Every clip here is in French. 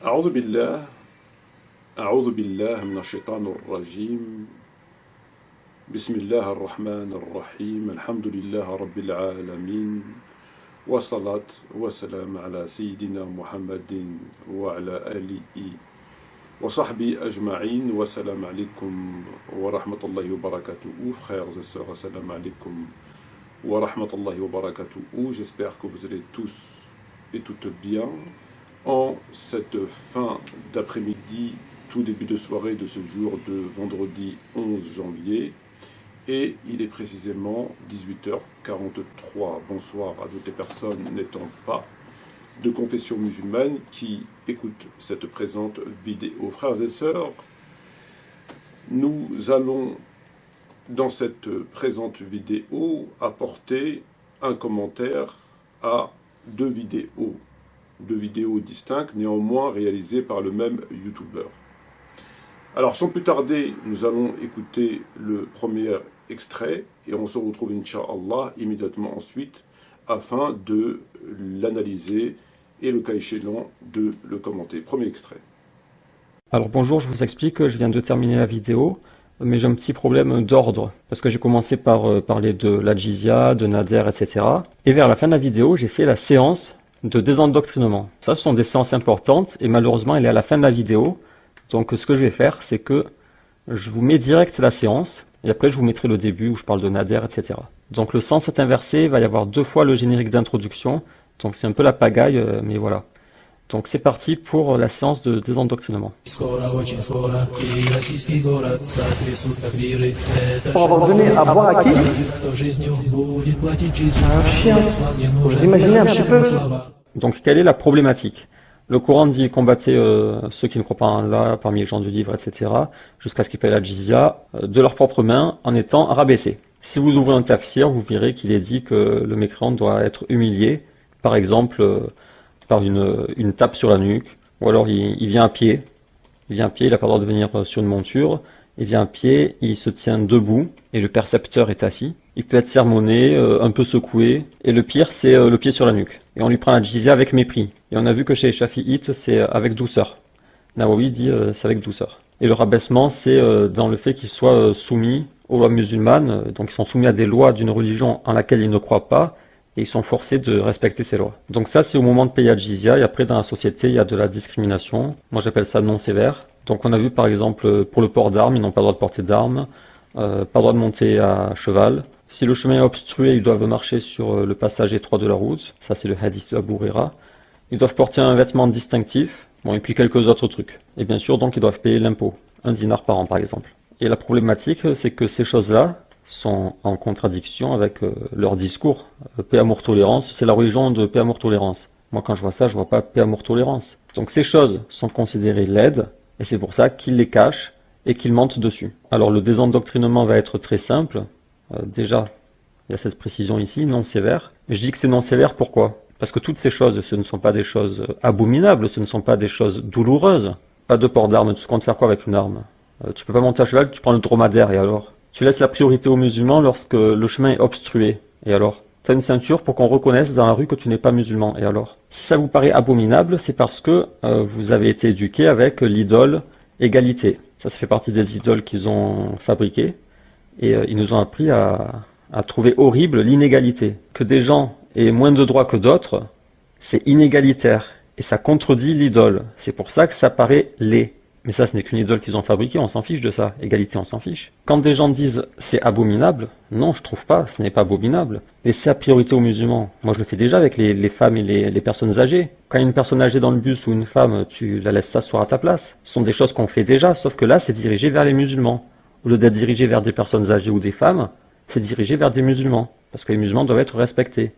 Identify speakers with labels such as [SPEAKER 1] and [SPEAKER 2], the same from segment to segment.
[SPEAKER 1] أعوذ بالله أعوذ بالله من الشيطان الرجيم بسم الله الرحمن الرحيم الحمد لله رب العالمين والصلاة والسلام على سيدنا محمد وعلى آله وصحبه أجمعين والسلام عليكم ورحمة الله وبركاته. Frères et sœurs, assalamu alaikum wa rahmatullahi wa barakatuh. J'espère que vous allez tous et toutes bien en cette fin d'après-midi, tout début de soirée de ce jour de vendredi 11 janvier. Et il est précisément 18h43. Bonsoir à toutes les personnes n'étant pas de confession musulmane qui écoutent cette présente vidéo. Frères et sœurs, nous allons dans cette présente vidéo apporter un commentaire à deux vidéos distinctes, néanmoins réalisées par le même youtubeur. Alors sans plus tarder, nous allons écouter le premier extrait et on se retrouve Inch'Allah immédiatement ensuite afin de l'analyser et le cas échéant de le commenter. Premier extrait.
[SPEAKER 2] Alors bonjour, je vous explique, je viens de terminer la vidéo, mais j'ai un petit problème d'ordre, parce que j'ai commencé par parler de la djizya, de Nader, etc. Et vers la fin de la vidéo, j'ai fait la séance de désendoctrinement. Ça, ce sont des séances importantes, et malheureusement, elle est à la fin de la vidéo. Donc ce que je vais faire, c'est que je vous mets direct la séance, et après je vous mettrai le début où je parle de Nader, etc. Donc le sens est inversé, il va y avoir deux fois le générique d'introduction, donc c'est un peu la pagaille, mais voilà. Donc c'est parti pour la séance de désendoctrinement.
[SPEAKER 3] Pour avoir donné à boire à qui? Un chien. Vous imaginez un petit peu?
[SPEAKER 2] Donc quelle est la problématique? Le Coran dit combattez ceux qui ne croient pas en Allah parmi les gens du livre, etc. jusqu'à ce qu'ils payent la jizya de leurs propres mains en étant rabaissés. Si vous ouvrez un tafsir, vous verrez qu'il est dit que le mécréant doit être humilié, par exemple par une tape sur la nuque, ou alors il vient à pied, il n'a pas le droit de venir sur une monture, il vient à pied, il se tient debout, et le percepteur est assis. Il peut être sermonné, un peu secoué, et le pire, c'est le pied sur la nuque. Et on lui prend la jizya avec mépris. Et on a vu que chez les Shafi'ites, c'est avec douceur. Nawawi dit c'est avec douceur. Et le rabaissement, c'est dans le fait qu'ils soient soumis aux lois musulmanes, donc ils sont soumis à des lois d'une religion en laquelle ils ne croient pas, et ils sont forcés de respecter ces lois. Donc ça, c'est au moment de payer la jizya, et après dans la société, il y a de la discrimination. Moi, j'appelle ça non sévère. Donc on a vu par exemple, pour le port d'armes, ils n'ont pas le droit de porter d'armes, pas le droit de monter à cheval. Si le chemin est obstrué, ils doivent marcher sur le passage étroit de la route. Ça, c'est le hadith de Abu Huraira. Ils doivent porter un vêtement distinctif, bon, et puis quelques autres trucs. Et bien sûr, donc, ils doivent payer l'impôt, 1 dinar par an, par exemple. Et la problématique, c'est que ces choses-là sont en contradiction avec leur discours. Paix, amour, tolérance, c'est la religion de paix, amour, tolérance. Moi, quand je vois ça, je vois pas paix, amour, tolérance. Donc, ces choses sont considérées laides, et c'est pour ça qu'ils les cachent et qu'ils mentent dessus. Alors, le désendoctrinement va être très simple. Déjà, il y a cette précision ici, non sévère. Je dis que c'est non sévère, pourquoi? Parce que toutes ces choses, ce ne sont pas des choses abominables, ce ne sont pas des choses douloureuses. Pas de port d'armes, tu comptes faire quoi avec une arme? Tu peux pas monter à cheval, tu prends le dromadaire, et alors? Tu laisses la priorité aux musulmans lorsque le chemin est obstrué, et alors? T'as une ceinture pour qu'on reconnaisse dans la rue que tu n'es pas musulman, et alors? Si ça vous paraît abominable, c'est parce que vous avez été éduqué avec l'idole égalité. Ça fait partie des idoles qu'ils ont fabriquées. Et ils nous ont appris à trouver horrible l'inégalité. Que des gens aient moins de droits que d'autres, c'est inégalitaire. Et ça contredit l'idole. C'est pour ça que ça paraît laid. Mais ça, ce n'est qu'une idole qu'ils ont fabriquée, on s'en fiche de ça. Égalité, on s'en fiche. Quand des gens disent c'est abominable, non, je trouve pas, ce n'est pas abominable. Laissez la priorité aux musulmans. Moi, je le fais déjà avec les femmes et les personnes âgées. Quand il y a une personne âgée dans le bus ou une femme, tu la laisses s'asseoir à ta place. Ce sont des choses qu'on fait déjà, sauf que là, c'est dirigé vers les musulmans. Au lieu d'être dirigé vers des personnes âgées ou des femmes, c'est dirigé vers des musulmans, parce que les musulmans doivent être respectés.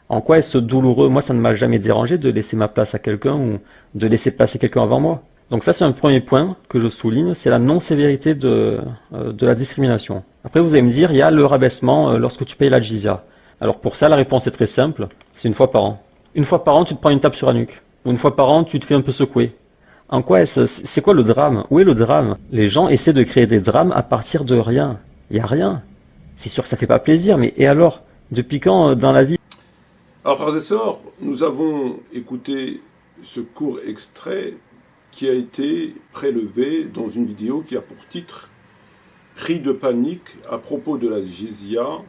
[SPEAKER 2] En quoi est-ce douloureux? Moi, ça ne m'a jamais dérangé de laisser ma place à quelqu'un ou de laisser passer quelqu'un avant moi. Donc ça, c'est un premier point que je souligne, c'est la non-sévérité de la discrimination. Après, vous allez me dire, il y a le rabaissement lorsque tu payes la jizya. Alors pour ça, la réponse est très simple, c'est une fois par an. Une fois par an, tu te prends une tape sur la nuque. Ou une fois par an, tu te fais un peu secouer. En quoi c'est quoi le drame? Où est le drame? Les gens essaient de créer des drames à partir de rien. Il n'y a rien. C'est sûr que ça fait pas plaisir, mais et alors? Depuis quand dans la vie?
[SPEAKER 1] Alors frères et sœurs, nous avons écouté ce court extrait qui a été prélevé dans une vidéo qui a pour titre « Cri de panique à propos de la jizya,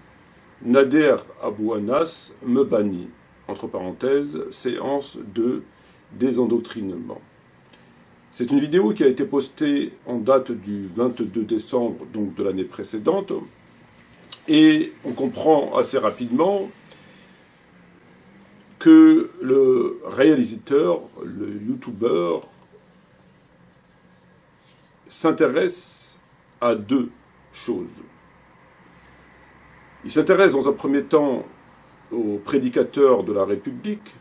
[SPEAKER 1] Nader Abou Anas me bannit ». Entre parenthèses, séance de désendoctrinement. C'est une vidéo qui a été postée en date du 22 décembre, donc de l'année précédente, et on comprend assez rapidement que le réalisateur, le youtubeur, s'intéresse à deux choses. Il s'intéresse dans un premier temps au prédicateur de la République,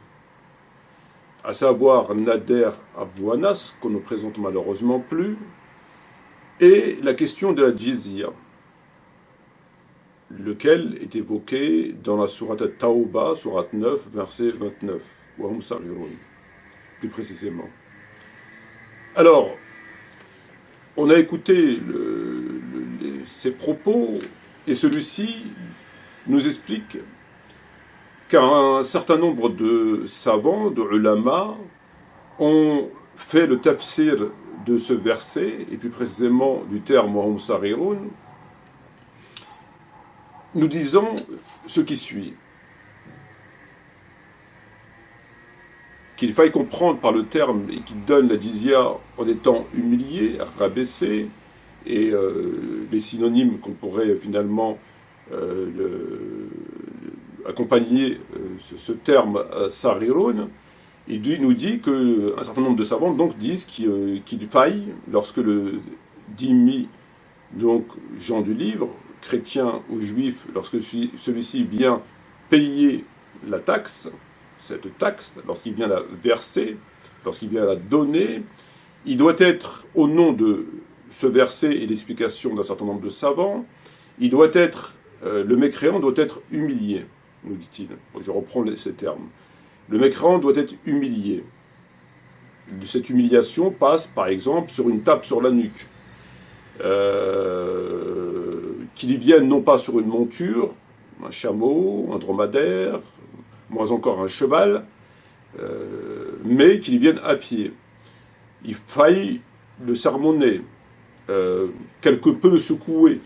[SPEAKER 1] à savoir Nader Abou Anas, qu'on ne présente malheureusement plus, et la question de la jizya, lequel est évoqué dans la sourate Tawba, sourate 9, verset 29, wa hum saghirun, plus précisément. Alors, on a écouté ses propos, et celui-ci nous explique qu'un certain nombre de savants, de ulama, ont fait le tafsir de ce verset, et plus précisément du terme wa hum saghirun, nous disons ce qui suit. Qu'il faille comprendre par le terme et qui donne la jizya en étant humilié, rabaissé, et les synonymes qu'on pourrait finalement accompagner ce terme saghirun, il nous dit qu'un certain nombre de savants donc disent qu'il faille, lorsque le dhimmi, donc Jean du livre, chrétien ou juif, lorsque celui-ci vient payer la taxe, cette taxe, lorsqu'il vient la verser, lorsqu'il vient la donner, il doit être, au nom de ce verset et l'explication d'un certain nombre de savants, le mécréant doit être humilié, nous dit-il. Je reprends ces termes. Le mécréant doit être humilié. Cette humiliation passe, par exemple, sur une tape sur la nuque. Qu'il y vienne non pas sur une monture, un chameau, un dromadaire, moins encore un cheval, mais qu'il y vienne à pied. Il faille le sermonner, quelque peu le secouer,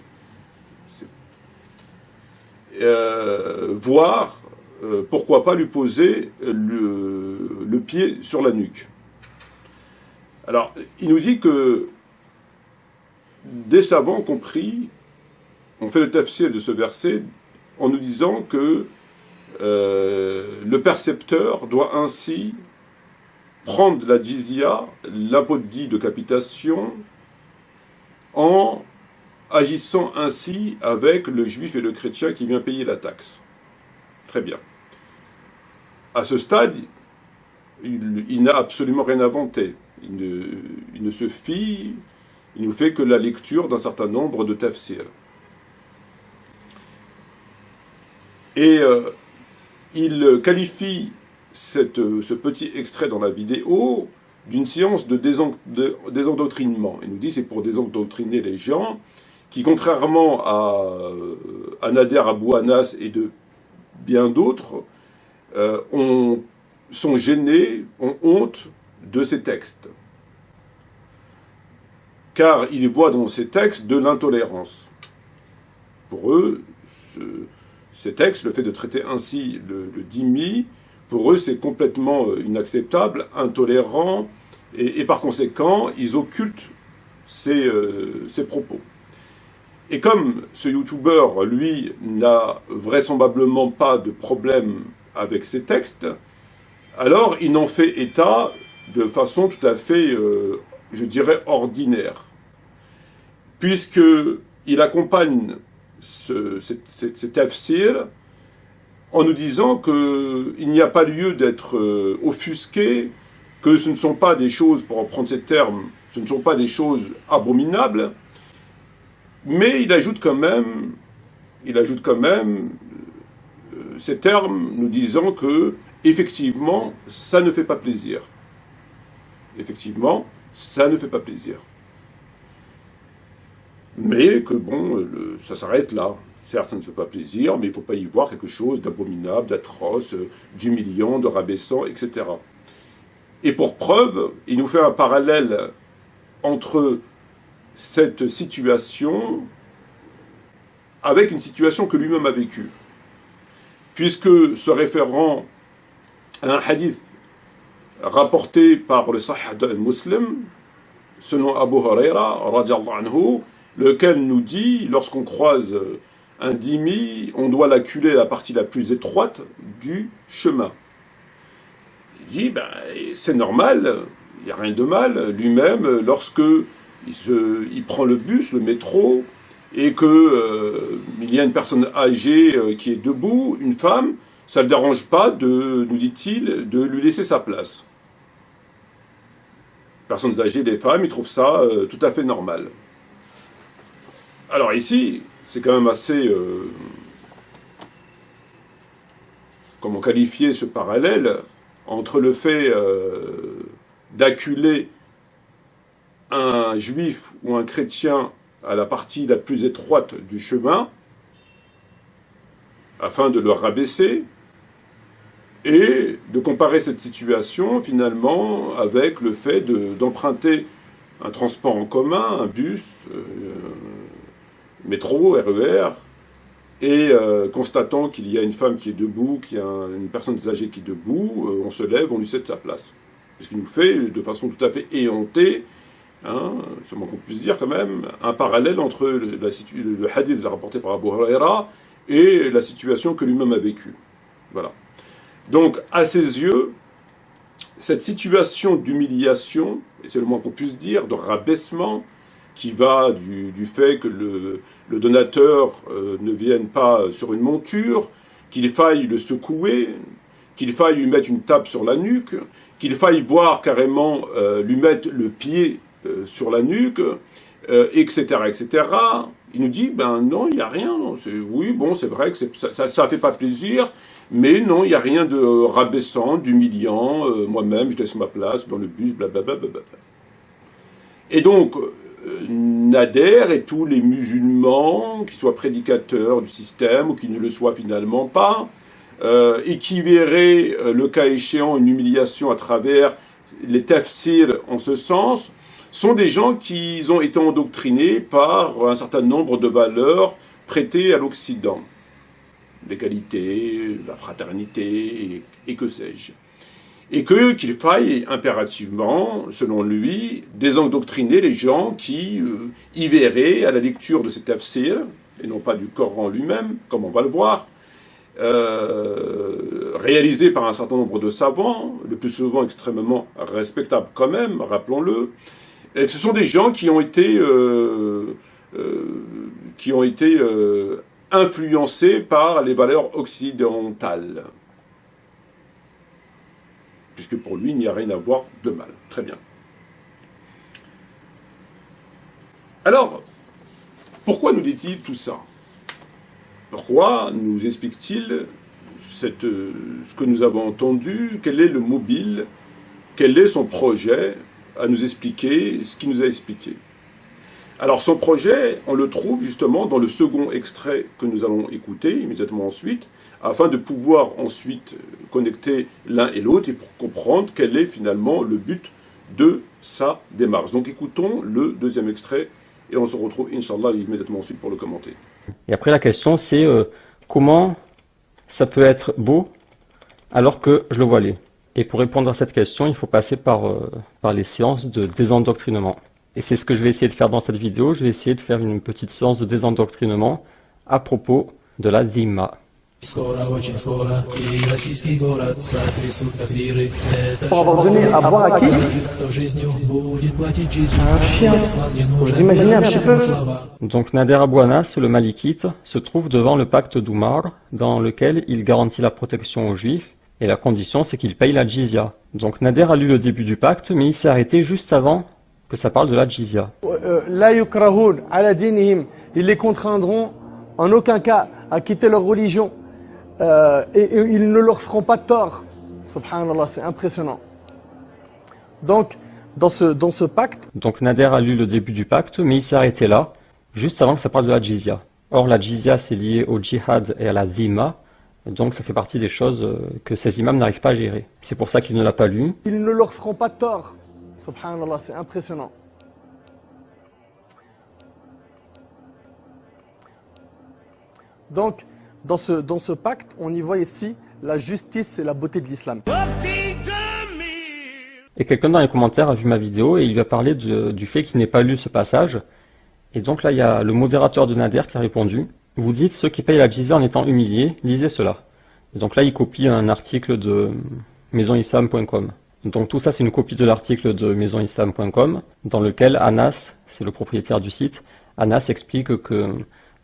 [SPEAKER 1] voire, pourquoi pas lui poser le pied sur la nuque. Alors, il nous dit que des savants compris ont fait le tafsir de ce verset en nous disant que le percepteur doit ainsi prendre la jizya, l'impôt dit de capitation, en agissant ainsi avec le juif et le chrétien qui vient payer la taxe. Très bien. À ce stade, il n'a absolument rien inventé. Il ne se fie, il ne fait que la lecture d'un certain nombre de tafsirs. Et il qualifie ce petit extrait dans la vidéo d'une séance de désendoctrinement. Il nous dit que c'est pour désendoctriner les gens qui, contrairement à Nader Abou Anas et de bien d'autres, sont gênés, ont honte de ces textes. Car ils voient dans ces textes de l'intolérance. Pour eux, ces textes, le fait de traiter ainsi le dhimmi, pour eux c'est complètement inacceptable, intolérant, et par conséquent, ils occultent ces propos. Et comme ce youtubeur, lui, n'a vraisemblablement pas de problème avec ces textes, alors il en fait état de façon tout à fait, je dirais, ordinaire. Puisqu'il accompagne cet tafsir en nous disant qu'il n'y a pas lieu d'être offusqué, que ce ne sont pas des choses, pour reprendre ces termes, ce ne sont pas des choses abominables, mais il ajoute quand même ces termes nous disant que, effectivement, ça ne fait pas plaisir. Effectivement, ça ne fait pas plaisir. Mais que bon, ça s'arrête là. Certes, ça ne fait pas plaisir, mais il ne faut pas y voir quelque chose d'abominable, d'atroce, d'humiliant, de rabaissant, etc. Et pour preuve, il nous fait un parallèle entre cette situation avec une situation que lui-même a vécue. Puisque se référant à un hadith rapporté par le Sahih Muslim, selon Abu Huraira, radiallahu anhu, lequel nous dit, lorsqu'on croise un dhimmi, on doit l'acculer à la partie la plus étroite du chemin. Il dit, c'est normal, il n'y a rien de mal. Lui-même, lorsque il prend le bus, le métro, et qu'il y a une personne âgée qui est debout, une femme, ça ne le dérange pas, nous dit-il, de lui laisser sa place. Personnes âgées, des femmes, ils trouvent ça tout à fait normal. Alors ici, c'est quand même assez... comment qualifier ce parallèle entre le fait d'acculer un juif ou un chrétien à la partie la plus étroite du chemin, afin de le rabaisser, et de comparer cette situation finalement avec le fait d'emprunter un transport en commun, un bus, métro, RER, et constatant qu'il y a une femme qui est debout, qu'il y a une personne âgée qui est debout, on se lève, on lui cède sa place. Ce qui nous fait, de façon tout à fait éhontée, c'est moins qu'on puisse dire quand même, un parallèle entre le hadith rapporté par Abu Huraira et la situation que lui-même a vécue. Voilà. Donc, à ses yeux, cette situation d'humiliation, et c'est le moins qu'on puisse dire, de rabaissement, qui va du fait que le donateur ne vienne pas sur une monture, qu'il faille le secouer, qu'il faille lui mettre une tape sur la nuque, qu'il faille voir carrément lui mettre le pied sur la nuque, etc., etc. Il nous dit, non, il n'y a rien. Oui, bon, c'est vrai que ça fait pas plaisir, mais non, il n'y a rien de rabaissant, d'humiliant. Moi-même, je laisse ma place dans le bus, blablabla. Et donc, Nader et tous les musulmans, qui soient prédicateurs du système ou qui ne le soient finalement pas, et qui verraient, le cas échéant, une humiliation à travers les tafsirs en ce sens, sont des gens qui ont été endoctrinés par un certain nombre de valeurs prêtées à l'Occident. L'égalité, la fraternité, et que sais-je. Et qu'il faille impérativement, selon lui, désendoctriner les gens qui y verraient, à la lecture de ces tafsirs, et non pas du Coran lui-même, comme on va le voir, réalisé par un certain nombre de savants, le plus souvent extrêmement respectables quand même, rappelons-le. Et ce sont des gens qui ont été influencés par les valeurs occidentales. Puisque pour lui, il n'y a rien à voir de mal. Très bien. Alors, pourquoi nous dit-il tout ça? Pourquoi nous explique-t-il ce que nous avons entendu? Quel est le mobile? Quel est son projet à nous expliquer ce qu'il nous a expliqué? Alors son projet, on le trouve justement dans le second extrait que nous allons écouter immédiatement ensuite, afin de pouvoir ensuite connecter l'un et l'autre et pour comprendre quel est finalement le but de sa démarche. Donc écoutons le deuxième extrait et on se retrouve, Inch'Allah, immédiatement ensuite pour le commenter.
[SPEAKER 2] Et après la question c'est comment ça peut être beau alors que je le voilais? Et pour répondre à cette question, il faut passer par les séances de désendoctrinement. Et c'est ce que je vais essayer de faire dans cette vidéo. Je vais essayer de faire une petite séance de désendoctrinement à propos de la dhimma.
[SPEAKER 3] Pour avoir donné à boire à qui? Un chien. Vous imaginez un petit peu?
[SPEAKER 2] Donc Nader Abou Anas, le malikite, se trouve devant le pacte d'Oumar, dans lequel il garantit la protection aux juifs, et la condition c'est qu'il paye la jizya. Donc Nader a lu le début du pacte, mais il s'est arrêté juste avant que ça parle de la jizya.
[SPEAKER 3] La yukrahoun ala dinihim, ils les contraindront en aucun cas à quitter leur religion. Et ils ne leur feront pas tort. Subhanallah, c'est impressionnant. Donc, dans ce pacte...
[SPEAKER 2] Donc Nader a lu le début du pacte, mais il s'est arrêté là, juste avant que ça parle de la jizya. Or, la jizya, c'est lié au djihad et à la dhimma, Et donc ça fait partie des choses que ces imams n'arrivent pas à gérer. C'est pour ça qu'il ne l'a pas lu.
[SPEAKER 3] Ils ne leur feront pas tort. Subhanallah, c'est impressionnant. Donc, dans ce pacte, on y voit ici la justice et la beauté de l'islam.
[SPEAKER 2] Et quelqu'un dans les commentaires a vu ma vidéo et il lui a parlé du fait qu'il n'ait pas lu ce passage. Et donc là, il y a le modérateur de Nader qui a répondu. Vous dites ceux qui payent la jizya en étant humiliés, lisez cela. Et donc là, il copie un article de maisonislam.com. Donc tout ça, c'est une copie de l'article de maisonislam.com dans lequel Anas, c'est le propriétaire du site, Anas explique que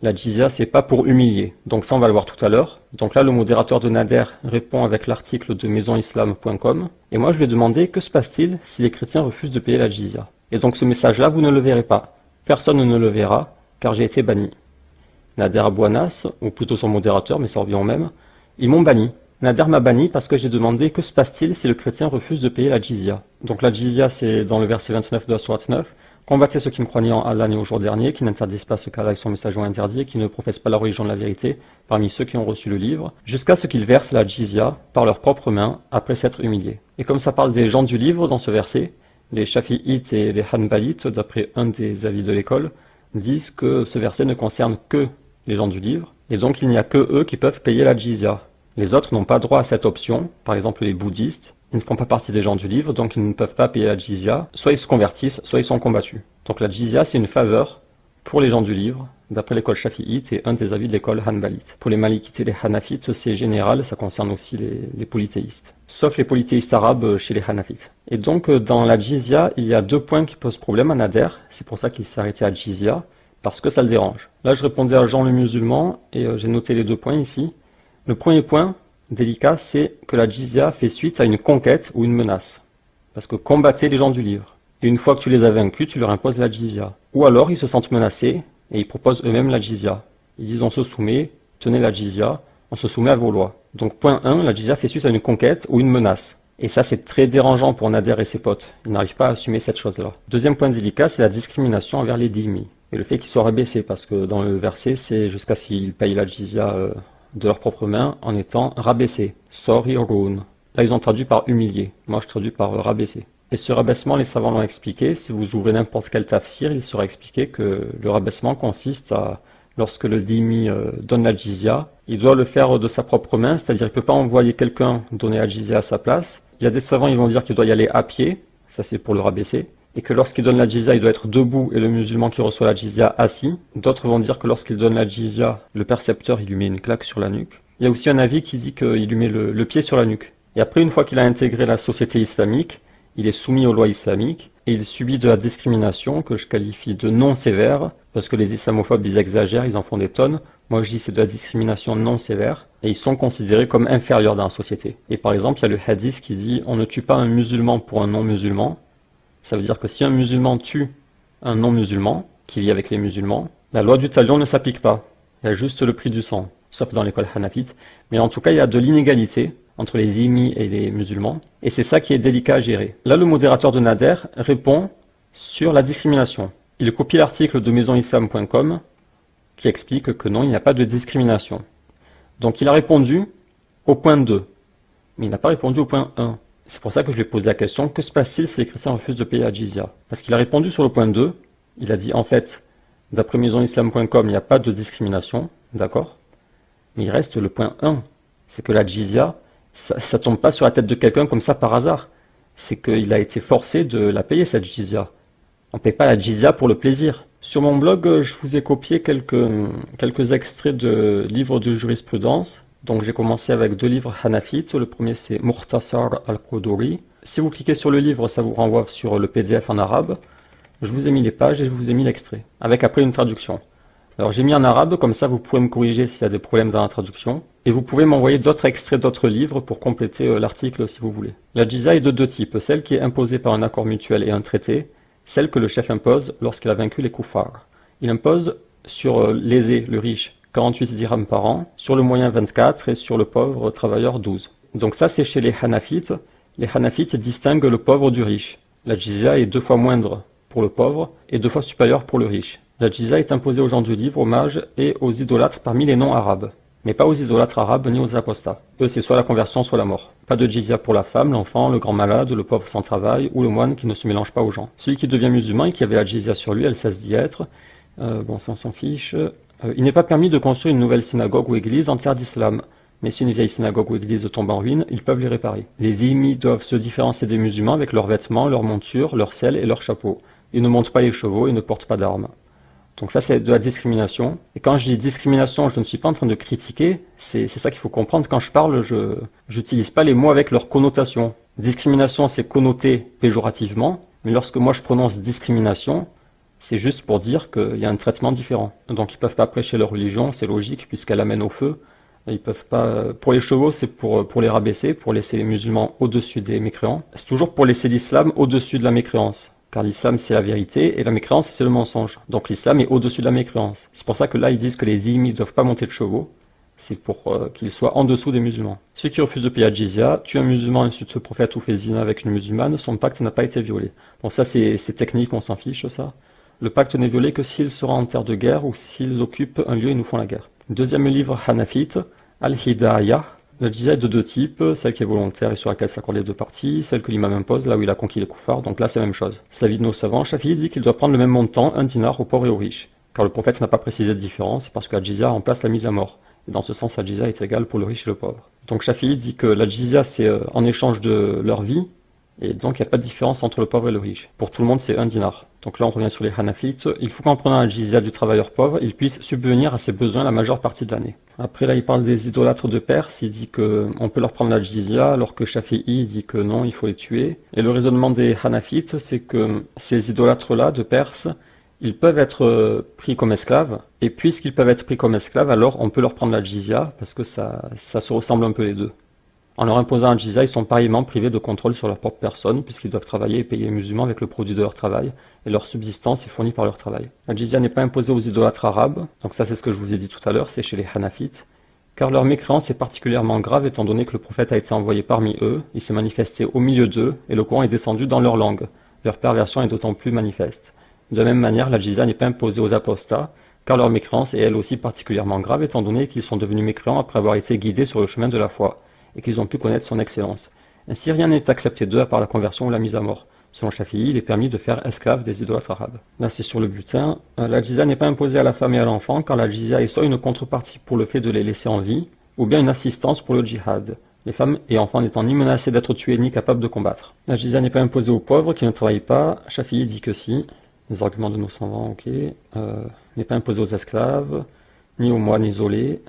[SPEAKER 2] la jizya, c'est pas pour humilier. Donc ça, on va le voir tout à l'heure. Donc là, le modérateur de Nader répond avec l'article de maisonislam.com. Et moi, je lui ai demandé, que se passe-t-il si les chrétiens refusent de payer la jizya? Et donc ce message-là, vous ne le verrez pas. Personne ne le verra, car j'ai été banni. Nader Abou Anas, ou plutôt son modérateur, mais ça revient au même, ils m'ont banni. Nader m'a banni parce que j'ai demandé, que se passe-t-il si le chrétien refuse de payer la jizya? Donc la jizya, c'est dans le verset 29 de la sourate 9. Combattez ceux qui ne croient ni en Allah ni au jour dernier, qui n'interdisent pas ce qu'Allah et son message ont interdit, qui ne professent pas la religion de la vérité, parmi ceux qui ont reçu le livre, jusqu'à ce qu'ils versent la jizya par leurs propres mains, après s'être humiliés. Et comme ça parle des gens du livre dans ce verset, les Shafi'ites et les Hanbalites, d'après un des avis de l'école, disent que ce verset ne concerne que les gens du livre, et donc il n'y a que eux qui peuvent payer la jizya. Les autres n'ont pas droit à cette option, par exemple les bouddhistes, ils ne font pas partie des gens du livre, donc ils ne peuvent pas payer la jizya, soit ils se convertissent, soit ils sont combattus. Donc la jizya, c'est une faveur pour les gens du livre, d'après l'école Shafi'ite et un des avis de l'école Hanbalite. Pour les Malikites et les Hanafites, c'est général, ça concerne aussi les polythéistes. Sauf les polythéistes arabes chez les Hanafites. Et donc dans la jizya, il y a 2 points qui posent problème à Nader, c'est pour ça qu'il s'est arrêté à jizya, parce que ça le dérange. Là je répondais à Jean le musulman, et j'ai noté les 2 points ici. Le premier point, délicat, c'est que la jizya fait suite à une conquête ou une menace. Parce que combattez les gens du livre. Et une fois que tu les as vaincus, tu leur imposes la jizya. Ou alors ils se sentent menacés et ils proposent eux-mêmes la jizya. Ils disent on se soumet, tenez la jizya, on se soumet à vos lois. Donc point 1, la jizya fait suite à une conquête ou une menace. Et ça c'est très dérangeant pour Nader et ses potes. Ils n'arrivent pas à assumer cette chose-là. Deuxième point délicat, c'est la discrimination envers les dhimmi. Et le fait qu'ils soient rabaissés, parce que dans le verset, c'est jusqu'à ce qu'ils payent la jizya de leurs propres mains en étant rabaissés. Sorhirun. Là ils ont traduit par humilié. Moi je traduis par rabaissé. Et ce rabaissement, les savants l'ont expliqué. Si vous ouvrez n'importe quel tafsir, il sera expliqué que le rabaissement consiste à, lorsque le dhimmi donne la jizya, il doit le faire de sa propre main, c'est-à-dire qu'il ne peut pas envoyer quelqu'un donner la jizya à sa place. Il y a des savants, ils vont dire qu'il doit y aller à pied, ça c'est pour le rabaisser, et que lorsqu'il donne la jizya, il doit être debout et le musulman qui reçoit la jizya assis. D'autres vont dire que lorsqu'il donne la jizya, le percepteur, il lui met une claque sur la nuque. Il y a aussi un avis qui dit qu'il lui met le pied sur la nuque. Et après, une fois qu'il a intégré la société islamique, il est soumis aux lois islamiques et il subit de la discrimination que je qualifie de non sévère, parce que les islamophobes ils exagèrent, ils en font des tonnes. Moi je dis c'est de la discrimination non sévère et ils sont considérés comme inférieurs dans la société. Et par exemple il y a le hadith qui dit on ne tue pas un musulman pour un non musulman. Ça veut dire que si un musulman tue un non musulman qui vit avec les musulmans, la loi du talion ne s'applique pas. Il y a juste le prix du sang, sauf dans l'école hanafite. Mais en tout cas il y a de l'inégalité entre les dhimmi et les musulmans, et c'est ça qui est délicat à gérer. Là, le modérateur de Nader répond sur la discrimination. Il copie l'article de maisonislam.com qui explique que non, il n'y a pas de discrimination. Donc il a répondu au point 2, mais il n'a pas répondu au point 1. C'est pour ça que je lui ai posé la question, que se passe-t-il si les chrétiens refusent de payer la jizya? Parce qu'il a répondu sur le point 2, il a dit en fait, d'après maisonislam.com, il n'y a pas de discrimination, d'accord? Mais il reste le point 1, c'est que la jizya, ça tombe pas sur la tête de quelqu'un comme ça par hasard. C'est qu'il a été forcé de la payer cette jizya. On ne paye pas la jizya pour le plaisir. Sur mon blog, je vous ai copié quelques extraits de livres de jurisprudence. Donc j'ai commencé avec 2 livres hanafites. Le premier c'est Mukhtasar al-Quduri. Si vous cliquez sur le livre, ça vous renvoie sur le PDF en arabe. Je vous ai mis les pages et je vous ai mis l'extrait, avec après une traduction. Alors j'ai mis en arabe, comme ça vous pouvez me corriger s'il y a des problèmes dans la traduction. Et vous pouvez m'envoyer d'autres extraits d'autres livres pour compléter l'article si vous voulez. La jizya est de 2 types, celle qui est imposée par un accord mutuel et un traité, celle que le chef impose lorsqu'il a vaincu les koufars. Il impose sur l'aisé, le riche, 48 dirhams par an, sur le moyen 24 et sur le pauvre travailleur 12. Donc ça c'est chez les hanafites. Les hanafites distinguent le pauvre du riche. La jizya est 2 fois moindre pour le pauvre et 2 fois supérieure pour le riche. La jizya est imposée aux gens du livre, aux mages et aux idolâtres parmi les non-arabes. mais pas aux idolâtres arabes ni aux apostats. Eux, c'est soit la conversion, soit la mort. Pas de jizya pour la femme, l'enfant, le grand malade, le pauvre sans travail, ou le moine qui ne se mélange pas aux gens. Celui qui devient musulman et qui avait la jizya sur lui, elle cesse d'y être. Bon, ça on s'en fiche. Il n'est pas permis de construire une nouvelle synagogue ou église en terre d'islam. Mais si une vieille synagogue ou église tombe en ruine, ils peuvent les réparer. Les dhimmis doivent se différencier des musulmans avec leurs vêtements, leurs montures, leurs selles et leurs chapeaux. Ils ne montent pas les chevaux et ne portent pas d'armes. Donc ça, c'est de la discrimination. Et quand je dis discrimination, je ne suis pas en train de critiquer. C'est ça qu'il faut comprendre. Quand je parle, je n'utilise pas les mots avec leur connotation. Discrimination, c'est connoté péjorativement. Mais lorsque moi je prononce discrimination, c'est juste pour dire qu'il y a un traitement différent. Donc ils peuvent pas prêcher leur religion, c'est logique, puisqu'elle amène au feu. Ils peuvent pas. Pour les chevaux, c'est pour les rabaisser, pour laisser les musulmans au-dessus des mécréants. C'est toujours pour laisser l'islam au-dessus de la mécréance. Car l'islam, c'est la vérité, et la mécréance, c'est le mensonge. Donc l'islam est au-dessus de la mécréance. C'est pour ça que là, ils disent que les dhimmis ne doivent pas monter de chevaux. C'est pour qu'ils soient en dessous des musulmans. Ceux qui refusent de payer la jizya, tuent un musulman, insulte le prophète ou fait zina avec une musulmane, son pacte n'a pas été violé. Bon, ça, c'est technique, on s'en fiche, ça. Le pacte n'est violé que s'ils seront en terre de guerre ou s'ils occupent un lieu et nous font la guerre. Deuxième livre hanafite, Al-Hidayah. La jizya est de deux types, celle qui est volontaire et sur laquelle s'accordent les deux parties, celle que l'imam impose là où il a conquis les koufars, donc là c'est la même chose. C'est l'avis de nos savants. Shafi'i dit qu'il doit prendre le même montant, un dinar, aux pauvres et aux riches. Car le prophète n'a pas précisé de différence, parce que la jizya remplace la mise à mort. Et dans ce sens, la jizya est égale pour le riche et le pauvre. Donc Shafi'i dit que la jizya c'est en échange de leur vie, et donc il n'y a pas de différence entre le pauvre et le riche. Pour tout le monde c'est un dinar. Donc là on revient sur les hanafites. Il faut qu'en prenant la jizya du travailleur pauvre, il puisse subvenir à ses besoins la majeure partie de l'année. Après là il parle des idolâtres de Perse, il dit que on peut leur prendre la jizya, alors que Shafi'i dit que non, il faut les tuer. Et le raisonnement des hanafites, c'est que ces idolâtres-là de Perse, ils peuvent être pris comme esclaves, et puisqu'ils peuvent être pris comme esclaves, alors on peut leur prendre la jizya, parce que ça se ressemble un peu les deux. En leur imposant un jizya, ils sont pareillement privés de contrôle sur leur propre personne, puisqu'ils doivent travailler et payer les musulmans avec le produit de leur travail, et leur subsistance est fournie par leur travail. La jizya n'est pas imposée aux idolâtres arabes, donc ça c'est ce que je vous ai dit tout à l'heure, c'est chez les hanafites, car leur mécréance est particulièrement grave étant donné que le prophète a été envoyé parmi eux, il s'est manifesté au milieu d'eux, et le Coran est descendu dans leur langue. Leur perversion est d'autant plus manifeste. De la même manière, la jizya n'est pas imposée aux apostats, car leur mécréance est elle aussi particulièrement grave étant donné qu'ils sont devenus mécréants après avoir été guidés sur le chemin de la foi, et qu'ils ont pu connaître son excellence. Ainsi, rien n'est accepté d'eux à part la conversion ou la mise à mort. Selon Shafi'i, il est permis de faire esclave des idolâtres arabes. Là, c'est sur le bulletin. La jizya n'est pas imposée à la femme et à l'enfant, car la jizya est soit une contrepartie pour le fait de les laisser en vie, ou bien une assistance pour le djihad. Les femmes et enfants n'étant ni menacés d'être tués ni capables de combattre. La jizya n'est pas imposée aux pauvres qui ne travaillent pas. Shafi'i dit que si. Les arguments de nos savants, ok. N'est pas imposée aux esclaves, ni aux moines isolés.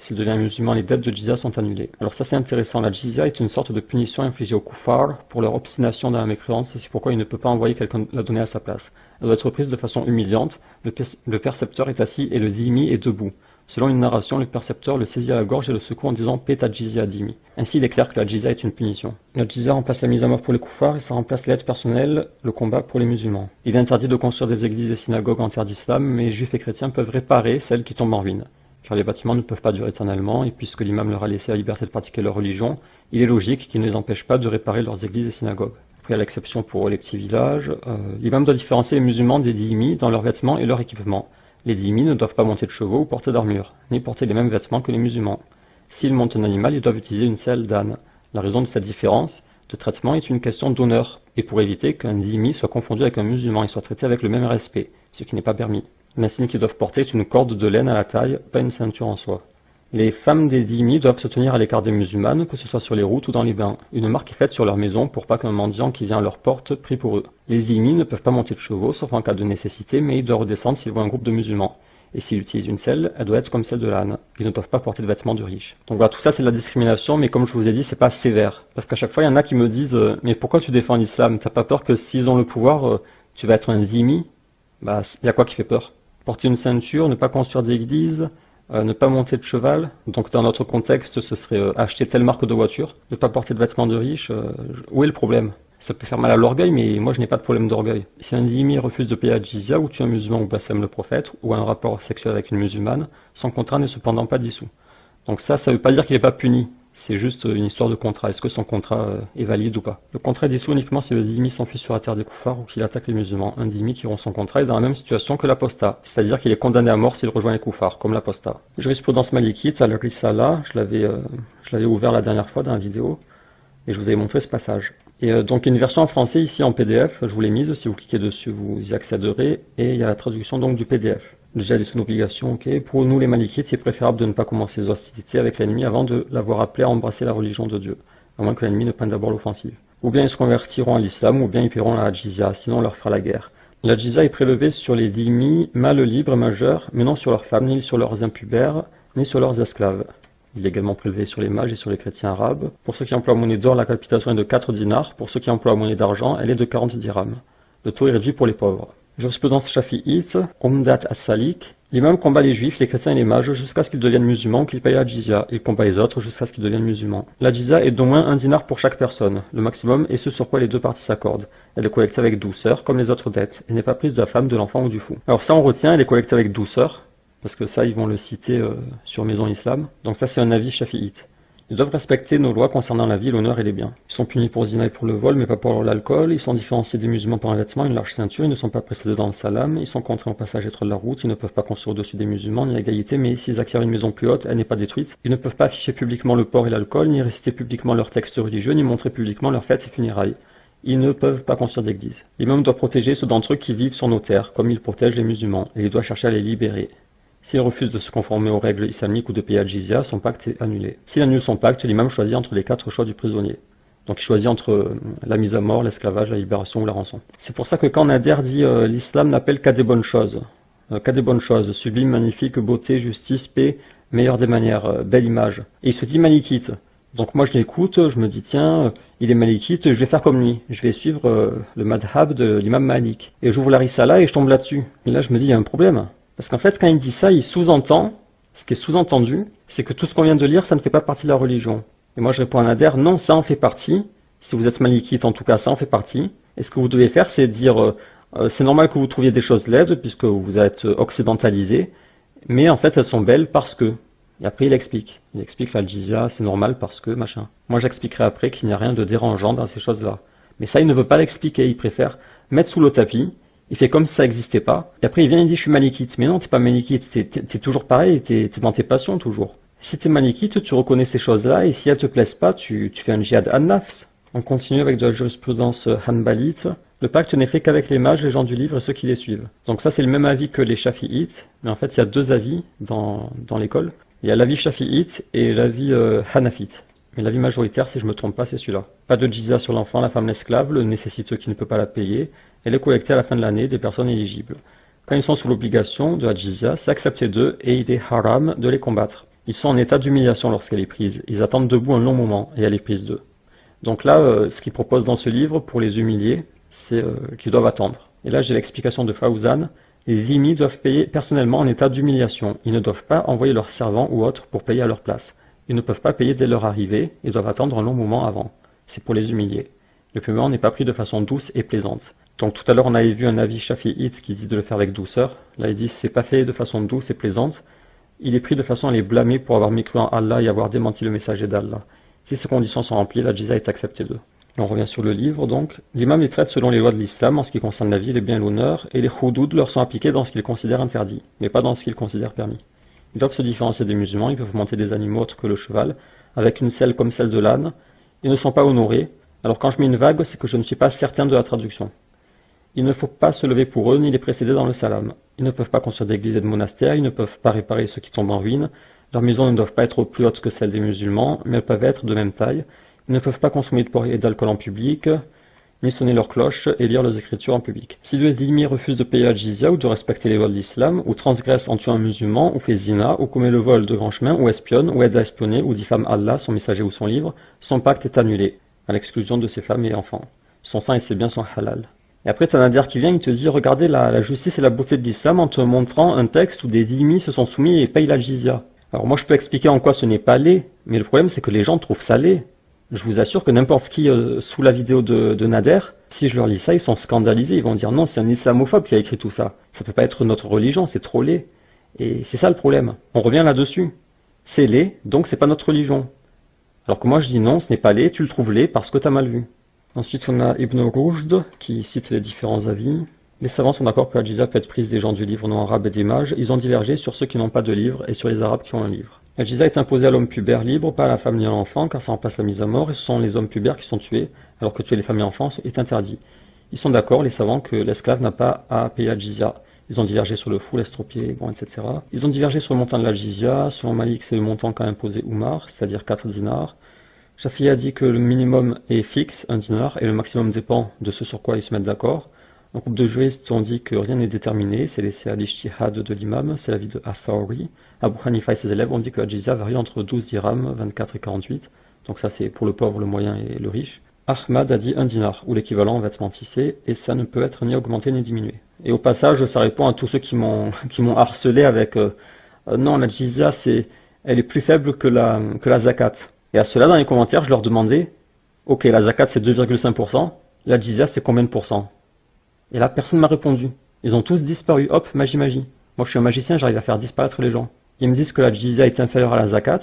[SPEAKER 2] S'il devient musulman, les dettes de jizya sont annulées. Alors ça c'est intéressant, la jizya est une sorte de punition infligée aux kuffars pour leur obstination dans la mécréance, c'est pourquoi il ne peut pas envoyer quelqu'un la donner à sa place. Elle doit être prise de façon humiliante, le percepteur est assis et le dhimmi est debout. Selon une narration, le percepteur le saisit à la gorge et le secoue en disant « Paie ta jizya dhimmi ». Ainsi il est clair que la jizya est une punition. La jizya remplace la mise à mort pour les kuffars et ça remplace l'aide personnelle, le combat pour les musulmans. Il est interdit de construire des églises et synagogues en terre d'islam, mais juifs et chrétiens peuvent réparer celles qui tombent en ruine. Car les bâtiments ne peuvent pas durer éternellement, et puisque l'imam leur a laissé la liberté de pratiquer leur religion, il est logique qu'ils ne les empêchent pas de réparer leurs églises et synagogues. Après, à l'exception pour les petits villages, l'imam doit différencier les musulmans des dhimmis dans leurs vêtements et leur équipement. Les dhimmis ne doivent pas monter de chevaux ou porter d'armure, ni porter les mêmes vêtements que les musulmans. S'ils montent un animal, ils doivent utiliser une selle d'âne. La raison de cette différence de traitement est une question d'honneur, et pour éviter qu'un dhimmi soit confondu avec un musulman et soit traité avec le même respect, ce qui n'est pas permis. L'insigne qu'ils doivent porter est une corde de laine à la taille, pas une ceinture en soie. Les femmes des dhimmis doivent se tenir à l'écart des musulmanes, que ce soit sur les routes ou dans les bains. Une marque est faite sur leur maison pour pas qu'un mendiant qui vient à leur porte prie pour eux. Les dhimmis ne peuvent pas monter de chevaux, sauf en cas de nécessité, mais ils doivent redescendre s'ils voient un groupe de musulmans. Et s'ils utilisent une selle, elle doit être comme celle de l'âne. Ils ne doivent pas porter de vêtements de riches. Donc voilà, tout ça c'est de la discrimination, mais comme je vous ai dit, c'est pas sévère. Parce qu'à chaque fois, il y en a qui me disent mais pourquoi tu défends l'islam? T'as pas peur que s'ils ont le pouvoir, tu vas être un dhimmi? Bah, il y a quoi qui fait peur? Porter une ceinture, ne pas construire d'église, ne pas monter de cheval. Donc dans notre contexte, ce serait acheter telle marque de voiture, ne pas porter de vêtements de riches. Où est le problème? Ça peut faire mal à l'orgueil, mais moi je n'ai pas de problème d'orgueil. Si un dhimmi refuse de payer la jizya, ou tue un musulman ou blasphème le prophète, ou a un rapport sexuel avec une musulmane, son contrat n'est cependant pas dissous. Donc ça veut pas dire qu'il n'est pas puni. C'est juste une histoire de contrat. Est-ce que son contrat est valide ou pas? Le contrat est dissous uniquement si le dhimmi s'enfuit sur la terre des koufars ou qu'il attaque les musulmans. Un dhimmi qui rompt son contrat est dans la même situation que l'apostat, c'est-à-dire qu'il est condamné à mort s'il rejoint les koufars, comme l'apostat. Jurisprudence malikite, al-Risala, je l'avais ouvert la dernière fois dans la vidéo, et je vous avais montré ce passage. Et donc il y a une version en français ici en PDF, je vous l'ai mise, si vous cliquez dessus vous y accéderez, et il y a la traduction donc du PDF. Déjà les sous-obligations, ok. Pour nous les malikites, c'est préférable de ne pas commencer les hostilités avec l'ennemi avant de l'avoir appelé à embrasser la religion de Dieu, à moins que l'ennemi ne prenne d'abord l'offensive. Ou bien ils se convertiront à l'islam, ou bien ils paieront la jizya, sinon on leur fera la guerre. La jizya est prélevée sur les dhimmis mâles libres majeurs, mais non sur leurs femmes, ni sur leurs impubères, ni sur leurs esclaves. Il est également prélevé sur les mages et sur les chrétiens arabes. Pour ceux qui emploient monnaie d'or, la capitation est de 4 dinars. Pour ceux qui emploient monnaie d'argent, elle est de 40 dirhams. Le taux est réduit pour les pauvres. Jurisprudence shafi'ite, Umdat as-Salik. L'imam combat les juifs, les chrétiens et les mages jusqu'à ce qu'ils deviennent musulmans ou qu'ils payent la jizya. Il combat les autres jusqu'à ce qu'ils deviennent musulmans. La jizya est d'au moins 1 dinar pour chaque personne. Le maximum est ce sur quoi les deux parties s'accordent. Elle est collectée avec douceur, comme les autres dettes. Elle n'est pas prise de la femme, de l'enfant ou du fou. Alors ça on retient, elle est collectée avec douceur, parce que ça ils vont le citer sur Maison Islam. Donc ça c'est un avis shafi'ite. Ils doivent respecter nos lois concernant la vie, l'honneur et les biens. Ils sont punis pour zina et pour le vol, mais pas pour l'alcool. Ils sont différenciés des musulmans par un vêtement, une large ceinture. Ils ne sont pas précédés dans le salam. Ils sont contraints au passage étroit de la route. Ils ne peuvent pas construire au-dessus des musulmans, ni à égalité, mais s'ils acquièrent une maison plus haute, elle n'est pas détruite. Ils ne peuvent pas afficher publiquement le porc et l'alcool, ni réciter publiquement leurs textes religieux, ni montrer publiquement leurs fêtes et funérailles. Ils ne peuvent pas construire d'église. L'imam doit protéger ceux d'entre eux qui vivent sur nos terres, comme il protège les musulmans, et il doit chercher à les libérer. S'il refuse de se conformer aux règles islamiques ou de payer al-jizya, son pacte est annulé. S'il annule son pacte, l'imam choisit entre les 4 choix du prisonnier. Donc il choisit entre la mise à mort, l'esclavage, la libération ou la rançon. C'est pour ça que quand Nader dit l'islam n'appelle qu'à des bonnes choses, sublime, magnifique, beauté, justice, paix, meilleure des manières, belle image. Et il se dit malikite. Donc moi je l'écoute, je me dis tiens, il est malikite, je vais faire comme lui. Je vais suivre le madhab de l'imam Malik. Et j'ouvre la risala et je tombe là-dessus. Et là je me dis il y a un problème. Parce qu'en fait, quand il dit ça, il sous-entend, ce qui est sous-entendu, c'est que tout ce qu'on vient de lire, ça ne fait pas partie de la religion. Et moi, je réponds à Nader, non, ça en fait partie. Si vous êtes malikite, en tout cas, ça en fait partie. Et ce que vous devez faire, c'est dire, c'est normal que vous trouviez des choses laides, puisque vous êtes occidentalisé, mais en fait, elles sont belles parce que. Et après, il explique. Il explique la jizya, c'est normal parce que, machin. Moi, j'expliquerai après qu'il n'y a rien de dérangeant dans ces choses-là. Mais ça, il ne veut pas l'expliquer. Il préfère mettre sous le tapis. Il fait comme si ça n'existait pas. Et après, il vient et dit, je suis malikite. Mais non, t'es pas malikite. T'es toujours pareil. T'es dans tes passions, toujours. Si t'es malikite, tu reconnais ces choses-là. Et si elles te plaisent pas, tu fais un djihad an-nafs. On continue avec de la jurisprudence hanbalite. Le pacte n'est fait qu'avec les mages, les gens du livre et ceux qui les suivent. Donc ça, c'est le même avis que les shafi'ites. Mais en fait, il y a 2 avis dans l'école. Il y a l'avis shafi'ite et l'avis hanafite. Mais l'avis majoritaire, si je me trompe pas, c'est celui-là. Pas de jizya sur l'enfant, la femme, l'esclave, le nécessiteux qui ne peut pas la payer. Elle est collectée à la fin de l'année des personnes éligibles. Quand ils sont sous l'obligation de la jizya, c'est accepté d'eux et il est haram de les combattre. Ils sont en état d'humiliation lorsqu'elle est prise. Ils attendent debout un long moment et elle est prise d'eux. Donc là, ce qu'ils proposent dans ce livre pour les humilier, c'est qu'ils doivent attendre. Et là, j'ai l'explication de Fawzan. Les dhimmis doivent payer personnellement en état d'humiliation. Ils ne doivent pas envoyer leurs servants ou autres pour payer à leur place. Ils ne peuvent pas payer dès leur arrivée et doivent attendre un long moment avant. C'est pour les humilier. Le paiement n'est pas pris de façon douce et plaisante. Donc tout à l'heure on avait vu un avis shafi'ite qui dit de le faire avec douceur. Là il dit c'est pas fait de façon douce et plaisante. Il est pris de façon à les blâmer pour avoir mécru en Allah et avoir démenti le messager d'Allah. Si ces conditions sont remplies, la jizya est acceptée d'eux. Et on revient sur le livre donc. L'imam les traite selon les lois de l'islam en ce qui concerne la vie, les biens et l'honneur, et les khoudoud leur sont appliqués dans ce qu'ils considèrent interdit, mais pas dans ce qu'ils considèrent permis. Ils doivent se différencier des musulmans, ils peuvent monter des animaux autres que le cheval, avec une selle comme celle de l'âne. Ils ne sont pas honorés. Alors quand je mets une vague, c'est que je ne suis pas certain de la traduction. Il ne faut pas se lever pour eux, ni les précéder dans le salam. Ils ne peuvent pas construire d'églises et de monastères, ils ne peuvent pas réparer ceux qui tombent en ruine. Leurs maisons ne doivent pas être plus hautes que celles des musulmans, mais elles peuvent être de même taille. Ils ne peuvent pas consommer de porc et d'alcool en public, ni sonner leurs cloches et lire leurs écritures en public. Si le dhimmi refuse de payer la jizya ou de respecter les lois de l'islam, ou transgresse en tuant un musulman, ou fait zina, ou commet le vol de grand chemin, ou espionne, ou aide à espionner, ou diffame Allah, son messager ou son livre, son pacte est annulé, à l'exclusion de ses femmes et enfants. Son sang et ses biens sont halal. Et après, t'as Nader qui vient, il te dit, regardez la justice et la beauté de l'islam en te montrant un texte où des dhimmis se sont soumis et payent la jizya. Alors moi, je peux expliquer en quoi ce n'est pas laid, mais le problème, c'est que les gens trouvent ça laid. Je vous assure que n'importe qui, sous la vidéo de Nader, si je leur lis ça, ils sont scandalisés, ils vont dire non, c'est un islamophobe qui a écrit tout ça. Ça peut pas être notre religion, c'est trop laid. Et c'est ça le problème. On revient là-dessus. C'est laid, donc c'est pas notre religion. Alors que moi je dis non, ce n'est pas laid, tu le trouves laid parce que tu as mal vu. Ensuite on a Ibn Rushd qui cite les différents avis. Les savants sont d'accord que la jizya peut être prise des gens du livre non arabe et des mages. Ils ont divergé sur ceux qui n'ont pas de livre et sur les arabes qui ont un livre. La jizya est imposée à l'homme pubère libre, pas à la femme ni à l'enfant, car ça remplace la mise à mort, et ce sont les hommes pubères qui sont tués, alors que tuer les femmes et enfants est interdit. Ils sont d'accord, les savants, que l'esclave n'a pas à payer la jizya. Ils ont divergé sur le fou, l'estropié, bon, etc. Ils ont divergé sur le montant de la jizya. Selon Malik, c'est le montant qu'a imposé Oumar, c'est-à-dire 4 dinars. Shafi'i a dit que le minimum est fixe, 1 dinar, et le maximum dépend de ce sur quoi ils se mettent d'accord. Un groupe de juristes ont dit que rien n'est déterminé, c'est laissé à l'ijtihad de l'imam, c'est l'avis de Athawri. Abu Hanifa et ses élèves ont dit que la jizya varie entre 12 dirhams, 24 et 48. Donc ça c'est pour le pauvre, le moyen et le riche. Ahmad a dit 1 dinar, ou l'équivalent en vêtements tissés, et ça ne peut être ni augmenté ni diminué. Et au passage, ça répond à tous ceux qui m'ont harcelé avec non, la jizya elle est plus faible que la zakat. Et à cela, dans les commentaires, je leur demandais, ok, la zakat c'est 2,5%, la jizya c'est combien de pourcents? Et là, personne ne m'a répondu. Ils ont tous disparu. Hop, magie. Moi, je suis un magicien, j'arrive à faire disparaître les gens. Ils me disent que la jizya est inférieure à la zakat.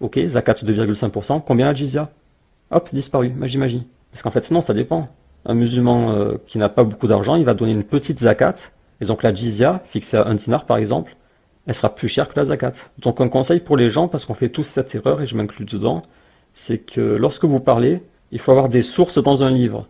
[SPEAKER 2] Ok, zakat 2,5%. Combien la jizya? Hop, disparu. Magie. Parce qu'en fait, non, ça dépend. Un musulman qui n'a pas beaucoup d'argent, il va donner une petite zakat. Et donc, la jizya, fixée à 1 dinar par exemple, elle sera plus chère que la zakat. Donc, un conseil pour les gens, parce qu'on fait tous cette erreur, et je m'inclus dedans, c'est que lorsque vous parlez, il faut avoir des sources dans un livre.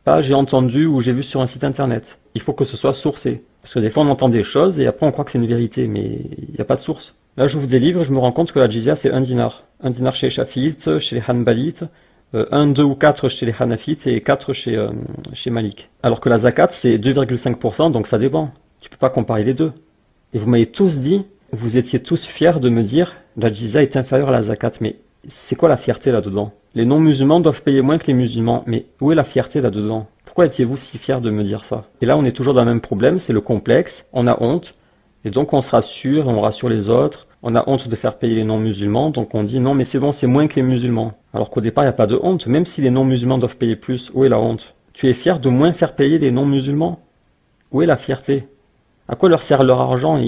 [SPEAKER 2] Pas j'ai entendu ou j'ai vu sur un site internet. Il faut que ce soit sourcé. Parce que des fois on entend des choses et après on croit que c'est une vérité, mais il n'y a pas de source. Là j'ouvre des livres et je me rends compte que la jizya c'est 1 dinar. 1 dinar chez les Shafi'ites, chez les Hanbalites, 1, 2 ou 4 chez les Hanafites et 4 chez Malik. Alors que la zakat c'est 2,5%, donc ça dépend. Tu peux pas comparer les deux. Et vous m'avez tous dit, vous étiez tous fiers de me dire la jizya est inférieure à la zakat, mais c'est quoi la fierté là-dedans? Les non-musulmans doivent payer moins que les musulmans, mais où est la fierté là-dedans? Pourquoi étiez-vous si fiers de me dire ça? Et là, on est toujours dans le même problème, c'est le complexe, on a honte, et donc on se rassure, on rassure les autres, on a honte de faire payer les non-musulmans, donc on dit non mais c'est bon, c'est moins que les musulmans. Alors qu'au départ, il n'y a pas de honte, même si les non-musulmans doivent payer plus, où est la honte? Tu es fier de moins faire payer les non-musulmans? Où est la fierté? À quoi leur sert leur argent?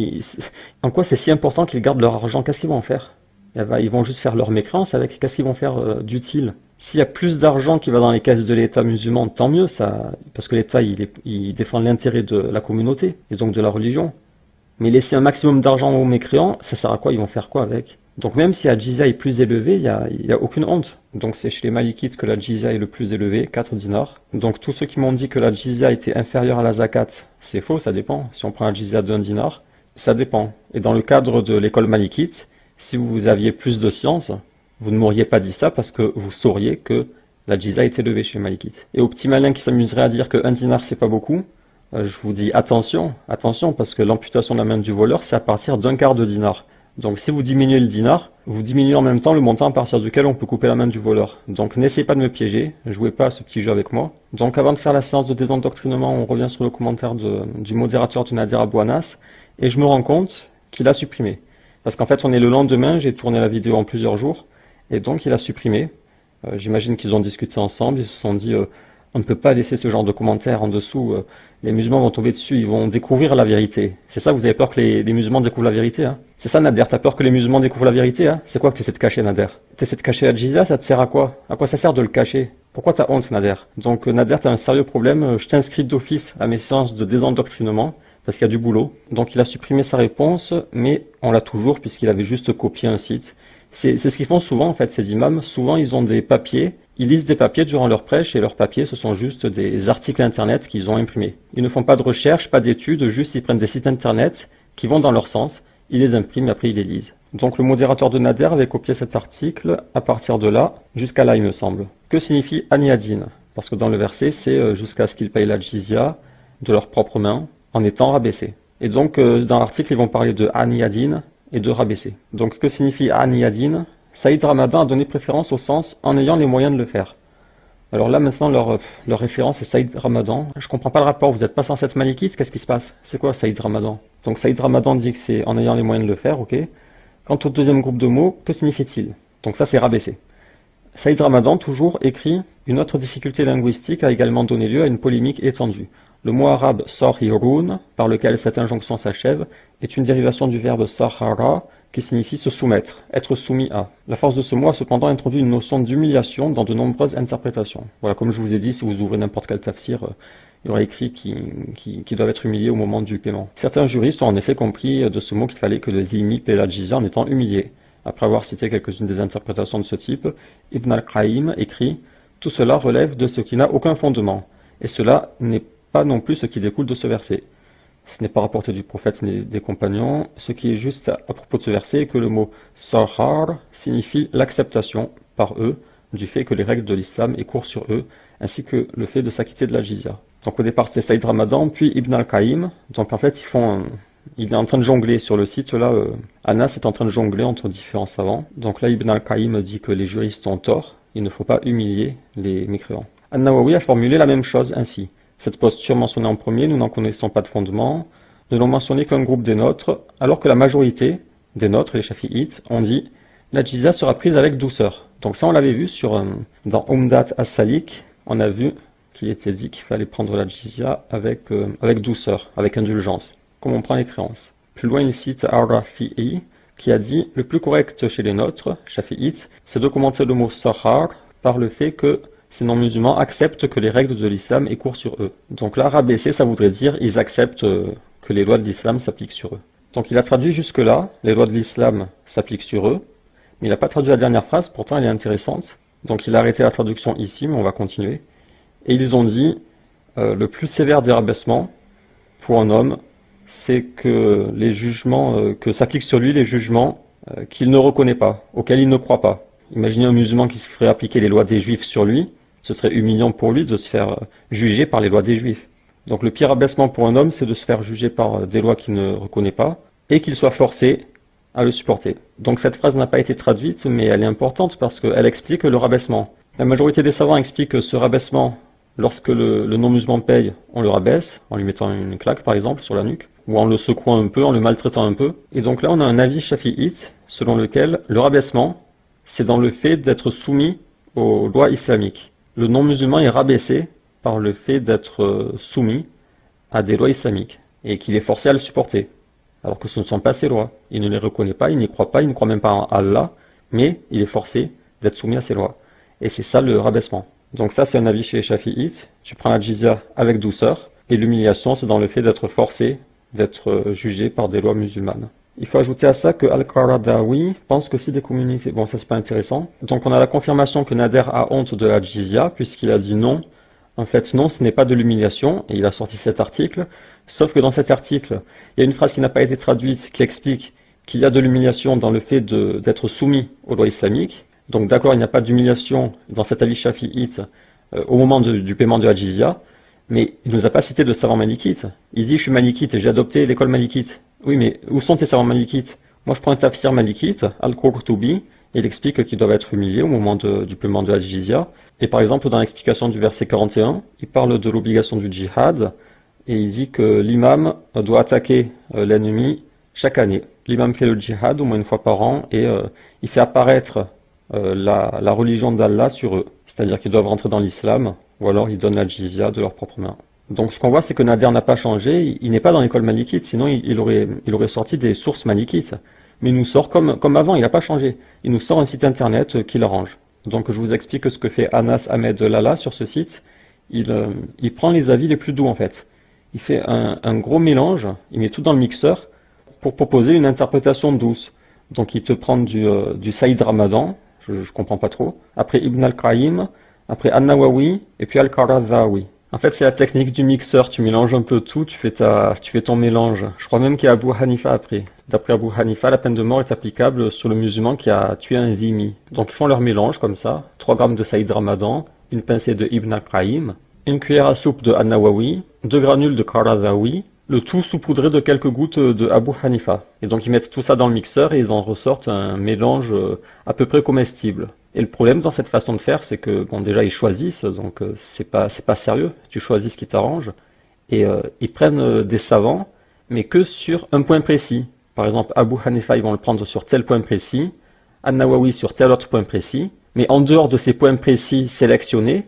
[SPEAKER 2] En quoi c'est si important qu'ils gardent leur argent? Qu'est-ce qu'ils vont en faire? Ils vont juste faire leur mécréance avec. Qu'est-ce qu'ils vont faire d'utile? S'il y a plus d'argent qui va dans les caisses de l'État musulman, tant mieux, ça, parce que l'État il défend l'intérêt de la communauté et donc de la religion. Mais laisser un maximum d'argent aux mécréants, ça sert à quoi? Ils vont faire quoi avec? Donc même si la jizya est plus élevée, il y a aucune honte. Donc c'est chez les Malikites que la jizya est le plus élevé, 4 dinars. Donc tous ceux qui m'ont dit que la jizya était inférieure à la zakat, c'est faux, ça dépend. Si on prend la jizya d'1 dinar, ça dépend. Et dans le cadre de l'école Malikite, si vous aviez plus de science, vous ne m'auriez pas dit ça parce que vous sauriez que la jizya est élevée chez les Malikites. Et aux petits malins qui s'amuseraient à dire que 1 dinar c'est pas beaucoup, je vous dis attention, parce que l'amputation de la main du voleur c'est à partir d'un quart de dinar. Donc si vous diminuez le dinar, vous diminuez en même temps le montant à partir duquel on peut couper la main du voleur. Donc n'essayez pas de me piéger, jouez pas à ce petit jeu avec moi. Donc avant de faire la séance de désendoctrinement, on revient sur le commentaire du modérateur de Nader Abou Anas, et je me rends compte qu'il a supprimé. Parce qu'en fait on est le lendemain, j'ai tourné la vidéo en plusieurs jours, et donc il a supprimé. J'imagine qu'ils ont discuté ensemble, ils se sont dit on ne peut pas laisser ce genre de commentaires en dessous, les musulmans vont tomber dessus, ils vont découvrir la vérité. C'est ça, vous avez peur que les musulmans découvrent la vérité, hein? C'est ça Nader, t'as peur que les musulmans découvrent la vérité, hein? C'est quoi que t'essaies de cacher, Nader? T'essaies de cacher la jizya, ça te sert à quoi? À quoi ça sert de le cacher? Pourquoi t'as honte, Nader? Donc Nader, t'as un sérieux problème, je t'inscris d'office à mes séances de désendoctrinement, parce qu'il y a du boulot. Donc il a supprimé sa réponse, mais on l'a toujours puisqu'il avait juste copié un site. C'est ce qu'ils font souvent en fait, ces imams. Souvent ils ont des papiers, ils lisent des papiers durant leur prêche et leurs papiers ce sont juste des articles internet qu'ils ont imprimés. Ils ne font pas de recherche, pas d'études, juste ils prennent des sites internet qui vont dans leur sens, ils les impriment et après ils les lisent. Donc le modérateur de Nader avait copié cet article à partir de là, jusqu'à là il me semble. Que signifie Aniadine? Parce que dans le verset c'est jusqu'à ce qu'ils payent la jizya de leurs propres mains en étant rabaissés. Et donc dans l'article ils vont parler de Aniadine et de rabaisser. Donc que signifie Aniadine? Saïd Ramadan a donné préférence au sens en ayant les moyens de le faire. Alors là maintenant leur référence est Saïd Ramadan. Je comprends pas le rapport, vous n'êtes pas censé être malikite, qu'est-ce qui se passe? C'est quoi Saïd Ramadan? Donc Saïd Ramadan dit que c'est en ayant les moyens de le faire, ok. Quant au deuxième groupe de mots, que signifie-t-il? Donc ça c'est rabaisser. Saïd Ramadan toujours écrit une autre difficulté linguistique a également donné lieu à une polémique étendue. Le mot arabe sarhirun, par lequel cette injonction s'achève, est une dérivation du verbe sahara, qui signifie se soumettre, être soumis à. La force de ce mot a cependant introduit une notion d'humiliation dans de nombreuses interprétations. Voilà, comme je vous ai dit, si vous ouvrez n'importe quel tafsir, il y aura écrit qui doivent être humiliés au moment du paiement. Certains juristes ont en effet compris de ce mot qu'il fallait que le dhimmi paie la jizya en étant humilié. Après avoir cité quelques-unes des interprétations de ce type, Ibn al-Qayyim écrit « Tout cela relève de ce qui n'a aucun fondement, et cela n'est pas non plus ce qui découle de ce verset. Ce n'est pas rapporté du prophète ni des compagnons. Ce qui est juste à propos de ce verset est que le mot « sahar » signifie l'acceptation par eux du fait que les règles de l'islam est court sur eux, ainsi que le fait de s'acquitter de la jizya. » Donc au départ c'est Saïd Ramadan, puis Ibn al-Qayyim. Donc en fait il est en train de jongler sur le site là, Anas est en train de jongler entre différents savants. Donc là Ibn al-Qayyim dit que les juristes ont tort, il ne faut pas humilier les mécréants. An-Nawawi a formulé la même chose ainsi. Cette posture mentionnée en premier, nous n'en connaissons pas de fondement, ne l'ont mentionné qu'un groupe des nôtres, alors que la majorité des nôtres, les Shafi'ites, ont dit « La jizya sera prise avec douceur ». Donc ça on l'avait vu dans Umdat as-Salik, on a vu qu'il était dit qu'il fallait prendre la jizya avec douceur, avec indulgence, comme on prend les créances. Plus loin il cite Ar-Rafi'i, qui a dit « Le plus correct chez les nôtres, Shafi'ites, c'est de commenter le mot « sahar » par le fait que ces non-musulmans acceptent que les règles de l'islam aient cours sur eux. Donc là, rabaisser, ça voudrait dire ils acceptent que les lois de l'islam s'appliquent sur eux. Donc il a traduit jusque-là, les lois de l'islam s'appliquent sur eux, mais il n'a pas traduit la dernière phrase, pourtant elle est intéressante. Donc il a arrêté la traduction ici, mais on va continuer. Et ils ont dit, le plus sévère des rabaissements pour un homme, c'est que les jugements, que s'appliquent sur lui les jugements qu'il ne reconnaît pas, auxquels il ne croit pas. Imaginez un musulman qui se ferait appliquer les lois des juifs sur lui, ce serait humiliant pour lui de se faire juger par les lois des juifs. Donc le pire abaissement pour un homme, c'est de se faire juger par des lois qu'il ne reconnaît pas, et qu'il soit forcé à le supporter. Donc cette phrase n'a pas été traduite, mais elle est importante parce qu'elle explique le rabaissement. La majorité des savants expliquent que ce rabaissement, lorsque le non-musulman paye, on le rabaisse, en lui mettant une claque par exemple sur la nuque, ou en le secouant un peu, en le maltraitant un peu. Et donc là on a un avis shafi'ite, selon lequel le rabaissement, c'est dans le fait d'être soumis aux lois islamiques. Le non-musulman est rabaissé par le fait d'être soumis à des lois islamiques et qu'il est forcé à le supporter, alors que ce ne sont pas ces lois. Il ne les reconnaît pas, il n'y croit pas, il ne croit même pas en Allah, mais il est forcé d'être soumis à ces lois. Et c'est ça le rabaissement. Donc ça c'est un avis chez les Shafi'ites, tu prends la jizya avec douceur, et l'humiliation c'est dans le fait d'être forcé, d'être jugé par des lois musulmanes. Il faut ajouter à ça que Al-Qaradawi pense que c'est des communautés. Bon, ça c'est pas intéressant. Donc on a la confirmation que Nader a honte de la jizya, puisqu'il a dit non. En fait, non, ce n'est pas de l'humiliation, et il a sorti cet article. Sauf que dans cet article, il y a une phrase qui n'a pas été traduite, qui explique qu'il y a de l'humiliation dans le fait d'être soumis aux lois islamiques. Donc d'accord, il n'y a pas d'humiliation dans cet avis shafi'ite au moment du paiement de la jizya, mais il ne nous a pas cité de savant malikite. Il dit, je suis malikite et j'ai adopté l'école malikite. Oui, mais où sont tes savants malikites? Moi, je prends un tafsir malikite, Al-Qurtubi, et il explique qu'ils doivent être humiliés au moment du paiement de la jizya. Et par exemple, dans l'explication du verset 41, il parle de l'obligation du djihad, et il dit que l'imam doit attaquer l'ennemi chaque année. L'imam fait le djihad au moins une fois par an, et il fait apparaître la religion d'Allah sur eux. C'est-à-dire qu'ils doivent rentrer dans l'islam, ou alors ils donnent la jizya de leurs propres mains. Donc ce qu'on voit, c'est que Nader n'a pas changé, il n'est pas dans l'école malikite, sinon il aurait sorti des sources malikites. Mais il nous sort comme avant, il n'a pas changé. Il nous sort un site internet qui l'arrange. Donc je vous explique ce que fait Anas Ahmed Lala sur ce site. Il prend les avis les plus doux en fait. Il fait un gros mélange, il met tout dans le mixeur pour proposer une interprétation douce. Donc il te prend du Saïd Ramadan, je comprends pas trop, après Ibn al-Qayyim, après An-Nawawi, et puis Al-Qaradawi. En fait, c'est la technique du mixeur, tu mélanges un peu tout, tu fais ton mélange. Je crois même qu'il y a Abu Hanifa après. D'après Abu Hanifa, la peine de mort est applicable sur le musulman qui a tué un dhimmi. Donc ils font leur mélange comme ça, 3 grammes de Saïd Ramadan, une pincée de Ibn al-Qayyim, une cuillère à soupe de An-Nawawi, 2 granules de Qaradawi, le tout saupoudré de quelques gouttes de Abu Hanifa. Et donc ils mettent tout ça dans le mixeur et ils en ressortent un mélange à peu près comestible. Et le problème dans cette façon de faire, c'est que, bon, déjà ils choisissent, donc c'est pas sérieux, tu choisis ce qui t'arrange, et ils prennent des savants, mais que sur un point précis. Par exemple, Abu Hanifa, ils vont le prendre sur tel point précis, An-Nawawi sur tel autre point précis, mais en dehors de ces points précis sélectionnés,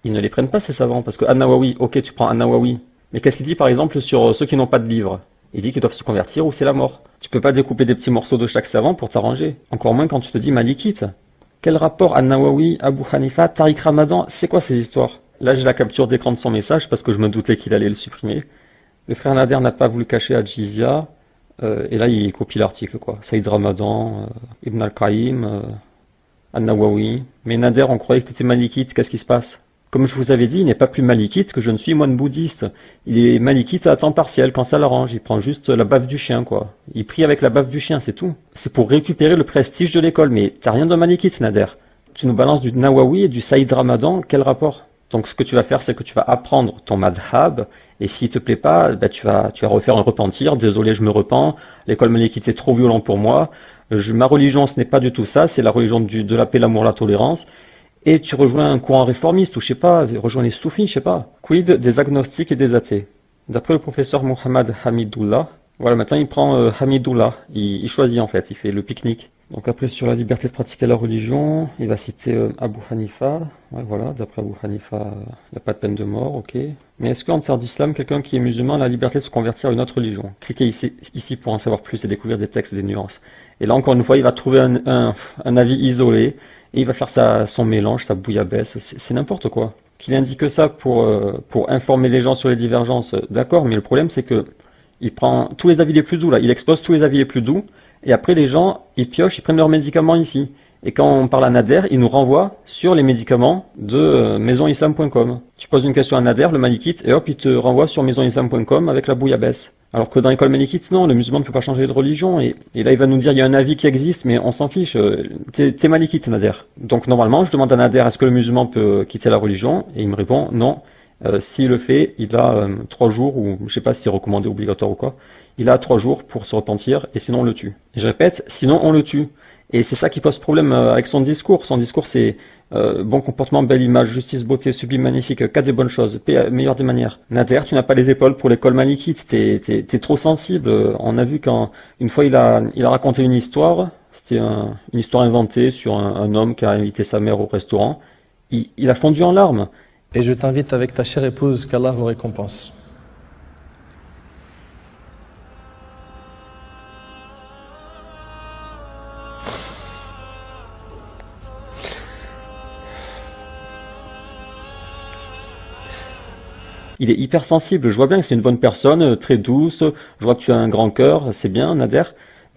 [SPEAKER 2] ils ne les prennent pas ces savants, parce que An-Nawawi, ok, tu prends An-Nawawi, mais qu'est-ce qu'il dit par exemple sur ceux qui n'ont pas de livre? Il dit qu'ils doivent se convertir ou c'est la mort. Tu peux pas découper des petits morceaux de chaque savant pour t'arranger. Encore moins quand tu te dis malikite. Quel rapport An-Nawawi, Abu Hanifa, Tariq Ramadan, c'est quoi ces histoires? Là j'ai la capture d'écran de son message parce que je me doutais qu'il allait le supprimer. Le frère Nader n'a pas voulu cacher à Jizya. Et là il copie l'article quoi. Saïd Ramadan, Ibn al-Qaïm, An-Nawawi. Mais Nader on croyait que tu étais malikite, qu'est-ce qui se passe? Comme je vous avais dit, il n'est pas plus malikite que je ne suis moine bouddhiste. Il est malikite à temps partiel quand ça l'arrange. Il prend juste la baffe du chien, quoi. Il prie avec la baffe du chien, c'est tout. C'est pour récupérer le prestige de l'école. Mais t'as rien de malikite, Nader. Tu nous balances du Nawawi et du Saïd Ramadan, quel rapport? Donc ce que tu vas faire, c'est que tu vas apprendre ton madhab. Et s'il te plaît pas, bah, tu vas refaire un repentir. Désolé, je me repens. L'école malikite, c'est trop violent pour moi. Ma religion, ce n'est pas du tout ça. C'est la religion de la paix, l'amour, la tolérance. Et tu rejoins un courant réformiste, ou je sais pas, rejoins les soufis, je sais pas. Quid des agnostiques et des athées? D'après le professeur Mohamed Hamidullah, voilà, maintenant il prend Hamidullah, il choisit en fait, il fait le pique-nique. Donc après sur la liberté de pratiquer la religion, il va citer Abu Hanifa, ouais, voilà, d'après Abu Hanifa, il n'y a pas de peine de mort, ok. Mais est-ce qu'en terre d'islam, quelqu'un qui est musulman a la liberté de se convertir à une autre religion? Cliquez ici pour en savoir plus et découvrir des textes et des nuances. Et là encore une fois, il va trouver un avis isolé, et il va faire son mélange, sa bouillabaisse, c'est n'importe quoi. Qu'il indique ça pour informer les gens sur les divergences, d'accord, mais le problème c'est que il prend tous les avis les plus doux, là, il expose tous les avis les plus doux, et après les gens, ils piochent, ils prennent leurs médicaments ici. Et quand on parle à Nader, il nous renvoie sur les médicaments de maisonislam.com. Tu poses une question à Nader, le malikite, et hop, il te renvoie sur maisonislam.com avec la bouillabaisse. Alors que dans l'école malikite, non, le musulman ne peut pas changer de religion, et là il va nous dire, il y a un avis qui existe, mais on s'en fiche, t'es malikite, Nader. Donc normalement, je demande à Nader, est-ce que le musulman peut quitter la religion? Et il me répond, non. S'il le fait, il a 3 jours, ou je sais pas si c'est recommandé, obligatoire ou quoi, il a 3 jours pour se repentir, et sinon on le tue. Et je répète, sinon on le tue. Et c'est ça qui pose problème avec son discours. Son discours c'est bon comportement, belle image, justice, beauté, sublime, magnifique, cas des bonnes choses, meilleure des manières. Nader, tu n'as pas les épaules pour l'école malikite, t'es trop sensible. On a vu une fois il a raconté une histoire, c'était une histoire inventée sur un homme qui a invité sa mère au restaurant. Il a fondu en larmes.
[SPEAKER 3] Et je t'invite avec ta chère épouse, qu'Allah vous récompense.
[SPEAKER 2] Il est hyper sensible, je vois bien que c'est une bonne personne, très douce, je vois que tu as un grand cœur, c'est bien, Nader,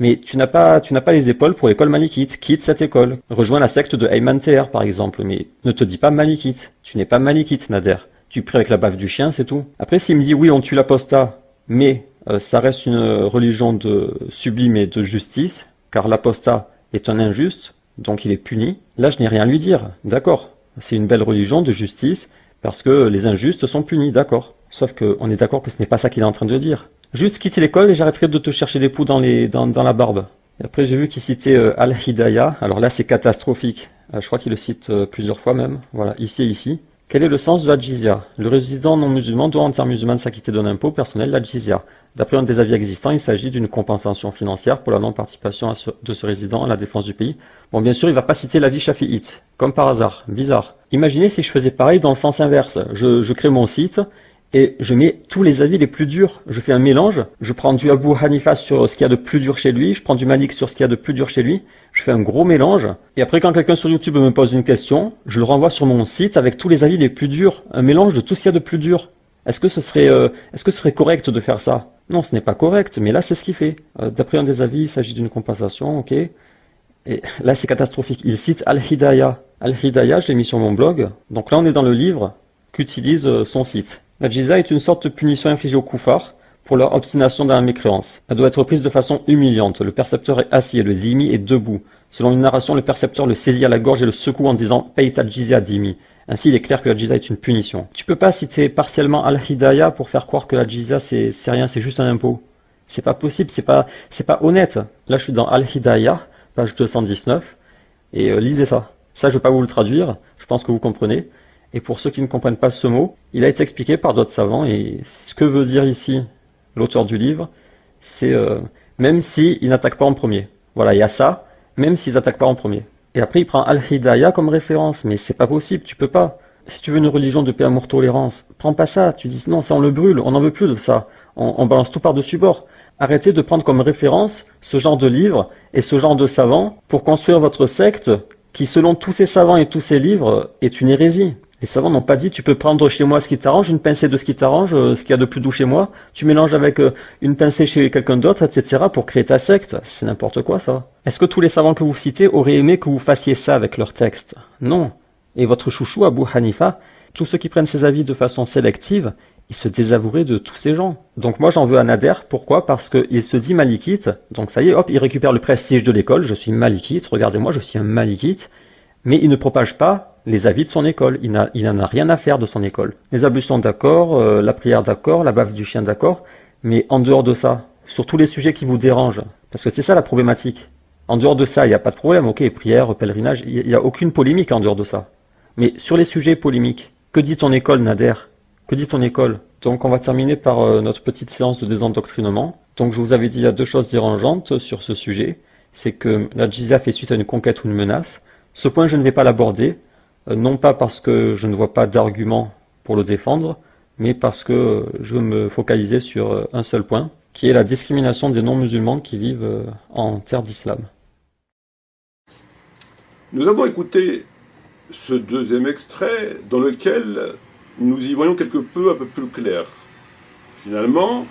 [SPEAKER 2] mais tu n'as pas les épaules pour l'école malikite, quitte cette école. Rejoins la secte de Ayman Teher, par exemple, mais ne te dis pas malikite, tu n'es pas malikite, Nader. Tu pries avec la baffe du chien, c'est tout. Après, s'il me dit, oui, on tue l'apostat, mais ça reste une religion de sublime et de justice, car l'apostat est un injuste, donc il est puni, là je n'ai rien à lui dire, d'accord. C'est une belle religion de justice, parce que les injustes sont punis, d'accord. Sauf qu'on est d'accord que ce n'est pas ça qu'il est en train de dire. Juste quitter l'école et j'arrêterai de te chercher des poux dans la barbe. Et après j'ai vu qu'il citait Al-Hidayah, alors là c'est catastrophique. Je crois qu'il le cite plusieurs fois même. Voilà, ici et ici. Quel est le sens de la jizya? Le résident non musulman doit en termes musulmans s'acquitter d'un impôt personnel, la jizya. D'après un des avis existants, il s'agit d'une compensation financière pour la non-participation de ce résident à la défense du pays. Bon, bien sûr, il va pas citer l'avis chafiite, comme par hasard, bizarre. Imaginez si je faisais pareil dans le sens inverse. Je crée mon site et je mets tous les avis les plus durs. Je fais un mélange, je prends du Abu Hanifa sur ce qu'il y a de plus dur chez lui, je prends du Malik sur ce qu'il y a de plus dur chez lui, je fais un gros mélange, et après quand quelqu'un sur YouTube me pose une question, je le renvoie sur mon site avec tous les avis les plus durs, un mélange de tout ce qu'il y a de plus dur. Est-ce que ce serait correct de faire ça? Non, ce n'est pas correct, mais là c'est ce qu'il fait. D'après un des avis, il s'agit d'une compensation, ok. Et là c'est catastrophique, il cite Al-Hidayah. Al-Hidayah, je l'ai mis sur mon blog, donc là on est dans le livre qu'utilise son site. La jizya est une sorte de punition infligée aux koufars pour leur obstination dans la mécréance. Elle doit être prise de façon humiliante. Le percepteur est assis et le dhimmi est debout. Selon une narration, le percepteur le saisit à la gorge et le secoue en disant « Paye ta jizya, dhimmi ». Ainsi, il est clair que la jizya est une punition. Tu peux pas citer partiellement Al-Hidayah pour faire croire que la jizya c'est rien, c'est juste un impôt. C'est pas possible, c'est pas honnête. Là, je suis dans Al-Hidayah, page 219, et lisez ça. Ça, je vais pas vous le traduire, je pense que vous comprenez. Et pour ceux qui ne comprennent pas ce mot, il a été expliqué par d'autres savants, et ce que veut dire ici l'auteur du livre, c'est même s'ils n'attaquent pas en premier. Voilà, il y a ça, même s'ils n'attaquent pas en premier. Et après, il prend Al-Hidayah comme référence, mais c'est pas possible, tu peux pas. Si tu veux une religion de paix, amour, tolérance, prends pas ça, tu dis non, ça on le brûle, on n'en veut plus de ça, on balance tout par-dessus bord. Arrêtez de prendre comme référence ce genre de livres et ce genre de savants pour construire votre secte qui, selon tous ces savants et tous ces livres, est une hérésie. Les savants n'ont pas dit tu peux prendre chez moi ce qui t'arrange, une pincée de ce qui t'arrange, ce qu'il y a de plus doux chez moi, tu mélanges avec une pincée chez quelqu'un d'autre, etc. pour créer ta secte. C'est n'importe quoi ça. Est-ce que tous les savants que vous citez auraient aimé que vous fassiez ça avec leur texte? Non. Et votre chouchou Abu Hanifa, tous ceux qui prennent ses avis de façon sélective, ils se désavoueraient de tous ces gens. Donc moi j'en veux à Nader, pourquoi? Parce qu'il se dit malikite, donc ça y est, hop, il récupère le prestige de l'école, je suis malikite, regardez-moi, je suis un malikite, mais il ne propage pas les avis de son école, il n'en a rien à faire de son école. Les ablutions d'accord, la prière d'accord, la baffe du chien d'accord, mais en dehors de ça, sur tous les sujets qui vous dérangent, parce que c'est ça la problématique. En dehors de ça, il n'y a pas de problème, ok, prière, pèlerinage, il n'y a aucune polémique en dehors de ça. Mais sur les sujets polémiques, que dit ton école, Nader? Que dit ton école? Donc on va terminer par notre petite séance de désendoctrinement. Donc je vous avais dit, il y a deux choses dérangeantes sur ce sujet. C'est que la djizya fait suite à une conquête ou une menace. Ce point, je ne vais pas l'aborder, non pas parce que je ne vois pas d'argument pour le défendre, mais parce que je veux me focaliser sur un seul point, qui est la discrimination des non-musulmans qui vivent en terre d'islam.
[SPEAKER 1] Nous avons écouté ce deuxième extrait dans lequel nous y voyons un peu plus clair. Finalement,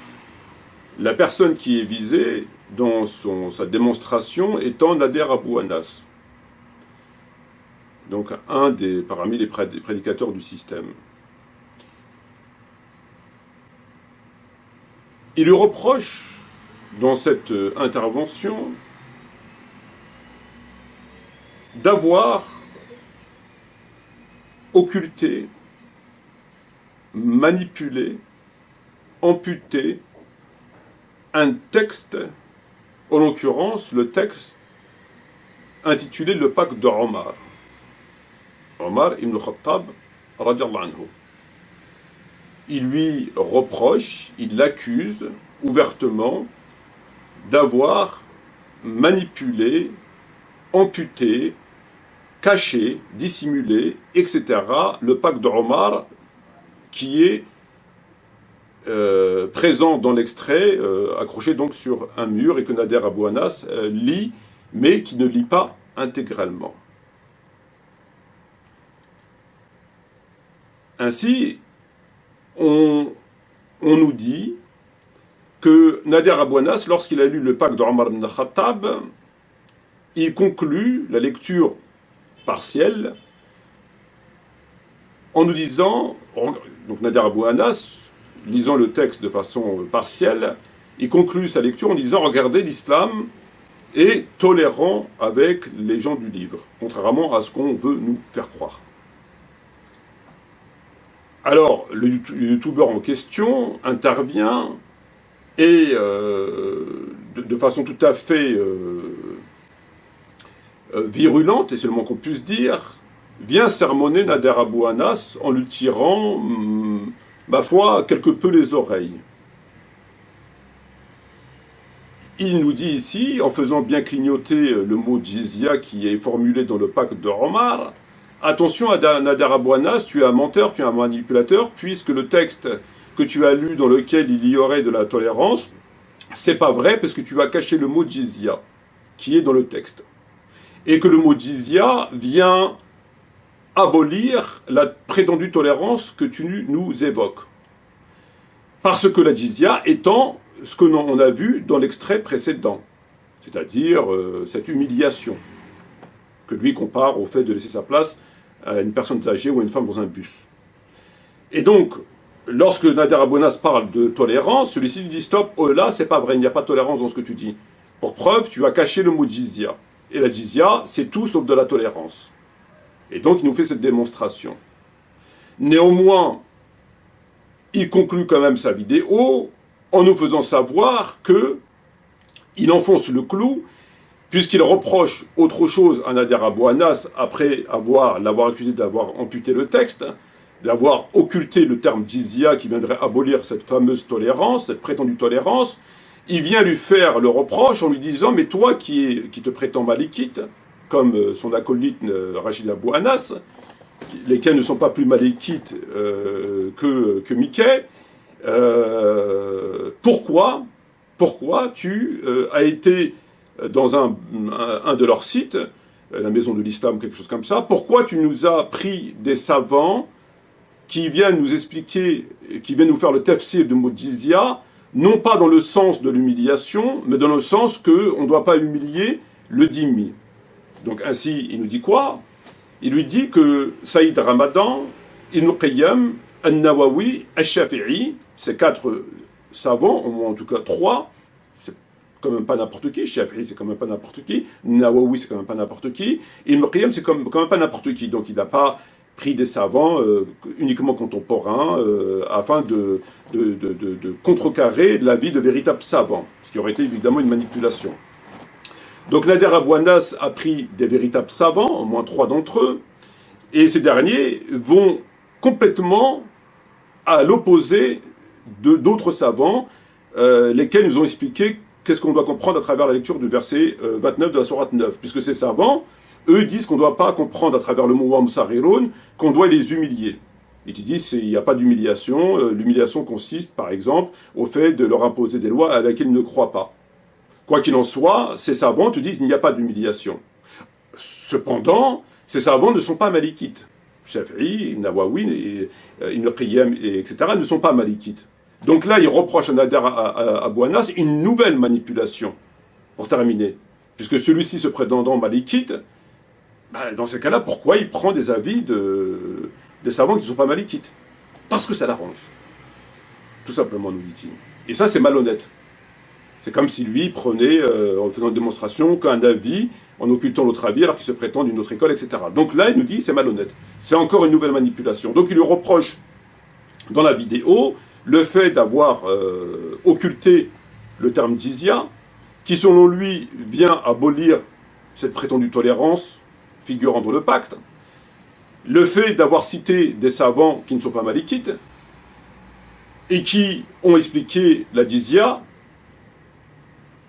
[SPEAKER 1] la personne qui est visée dans sa démonstration étant Nader Abou Anas, donc parmi les prédicateurs du système. Il lui reproche, dans cette intervention, d'avoir occulté, manipulé, amputé un texte, en l'occurrence le texte intitulé Le Pacte de Omar. Omar ibn Khattab, radiallahu anhu. Il lui reproche, il l'accuse ouvertement d'avoir manipulé, amputé, caché, dissimulé, etc. le pacte de Omar qui est présent dans l'extrait, accroché donc sur un mur et que Nader Abou Anas lit, mais qui ne lit pas intégralement. Ainsi, on nous dit que Nader Abou Anas, lorsqu'il a lu le pacte de Omar ibn Khattab, il conclut la lecture partielle en nous disant, donc Nader Abou Anas, lisant le texte de façon partielle, il conclut sa lecture en disant « Regardez, l'islam est tolérant avec les gens du livre, contrairement à ce qu'on veut nous faire croire. » Alors, le youtubeur en question intervient et, de façon tout à fait virulente, et c'est le moins qu'on puisse dire, vient sermonner Nader Abou Anas en lui tirant, ma foi, quelque peu les oreilles. Il nous dit ici, en faisant bien clignoter le mot jizya qui est formulé dans le pacte de Omar, attention à Nader Abou Anas, tu es un menteur, tu es un manipulateur, puisque le texte que tu as lu dans lequel il y aurait de la tolérance, c'est pas vrai parce que tu as caché le mot jizya qui est dans le texte. Et que le mot jizya vient abolir la prétendue tolérance que tu nous évoques. Parce que la jizya étant ce que l'on a vu dans l'extrait précédent, c'est-à-dire cette humiliation que lui compare au fait de laisser sa place à une personne âgée ou à une femme dans un bus. Et donc, lorsque Nader Abou Anas parle de tolérance, celui-ci lui dit stop, oh là, c'est pas vrai, il n'y a pas de tolérance dans ce que tu dis. Pour preuve, tu as caché le mot jizya. Et la jizya, c'est tout sauf de la tolérance. Et donc, il nous fait cette démonstration. Néanmoins, il conclut quand même sa vidéo en nous faisant savoir que il enfonce le clou, puisqu'il reproche autre chose à Nader Abou Anas après l'avoir accusé d'avoir amputé le texte, d'avoir occulté le terme jizya qui viendrait abolir cette fameuse tolérance, cette prétendue tolérance. Il vient lui faire le reproche en lui disant « Mais toi qui te prétends malikite, comme son acolyte Rachid Abou Anas, lesquels ne sont pas plus malékites que Mickey, pourquoi pourquoi tu as été dans un de leurs sites, la Maison de l'Islam, quelque chose comme ça, pourquoi tu nous as pris des savants qui viennent nous expliquer, qui viennent nous faire le tafsir de mot jizya, non pas dans le sens de l'humiliation, mais dans le sens qu'on ne doit pas humilier le dhimmi. Donc ainsi, il nous dit quoi? Il lui dit que Saïd Ramadan, Ibn Qayyim, An-Nawawi, Al-Shafi'i, ces 4 savants, au moins en tout cas 3, c'est quand même pas n'importe qui, Shafi'i c'est quand même pas n'importe qui, Nawawi c'est quand même pas n'importe qui, Ibn Qayyim c'est quand même pas n'importe qui, donc il n'a pas pris des savants uniquement contemporains afin de contrecarrer l'avis de véritables savants, ce qui aurait été évidemment une manipulation. Donc Nader Abou Anas a pris des véritables savants, au moins 3 d'entre eux, et ces derniers vont complètement à l'opposé d'autres savants, lesquels nous ont expliqué qu'est-ce qu'on doit comprendre à travers la lecture du verset 29 de la sourate 9, puisque ces savants, eux, disent qu'on ne doit pas comprendre à travers le mot wa musaghirun, qu'on doit les humilier. Ils te disent qu'il n'y a pas d'humiliation, l'humiliation consiste, par exemple, au fait de leur imposer des lois à laquelle ils ne croient pas. Quoi qu'il en soit, ces savants te disent qu'il n'y a pas d'humiliation. Cependant, ces savants ne sont pas malikites. Shafi'i, Nawawi, Ibn Qayyim, etc. ne sont pas malikites. Donc là, il reproche à Nader Abou Anas une nouvelle manipulation, pour terminer. Puisque celui-ci se prétendant malikite, dans ces cas-là, pourquoi il prend des avis des savants qui ne sont pas malikites? Parce que ça l'arrange. Tout simplement, nous dit-il. Et ça, c'est malhonnête. C'est comme si lui prenait, en faisant une démonstration, qu'un avis, en occultant l'autre avis, alors qu'il se prétend d'une autre école, etc. Donc là, il nous dit, c'est malhonnête. C'est encore une nouvelle manipulation. Donc il lui reproche, dans la vidéo, le fait d'avoir occulté le terme jizya, qui selon lui vient abolir cette prétendue tolérance figurant dans le pacte, le fait d'avoir cité des savants qui ne sont pas malikites, et qui ont expliqué la jizya,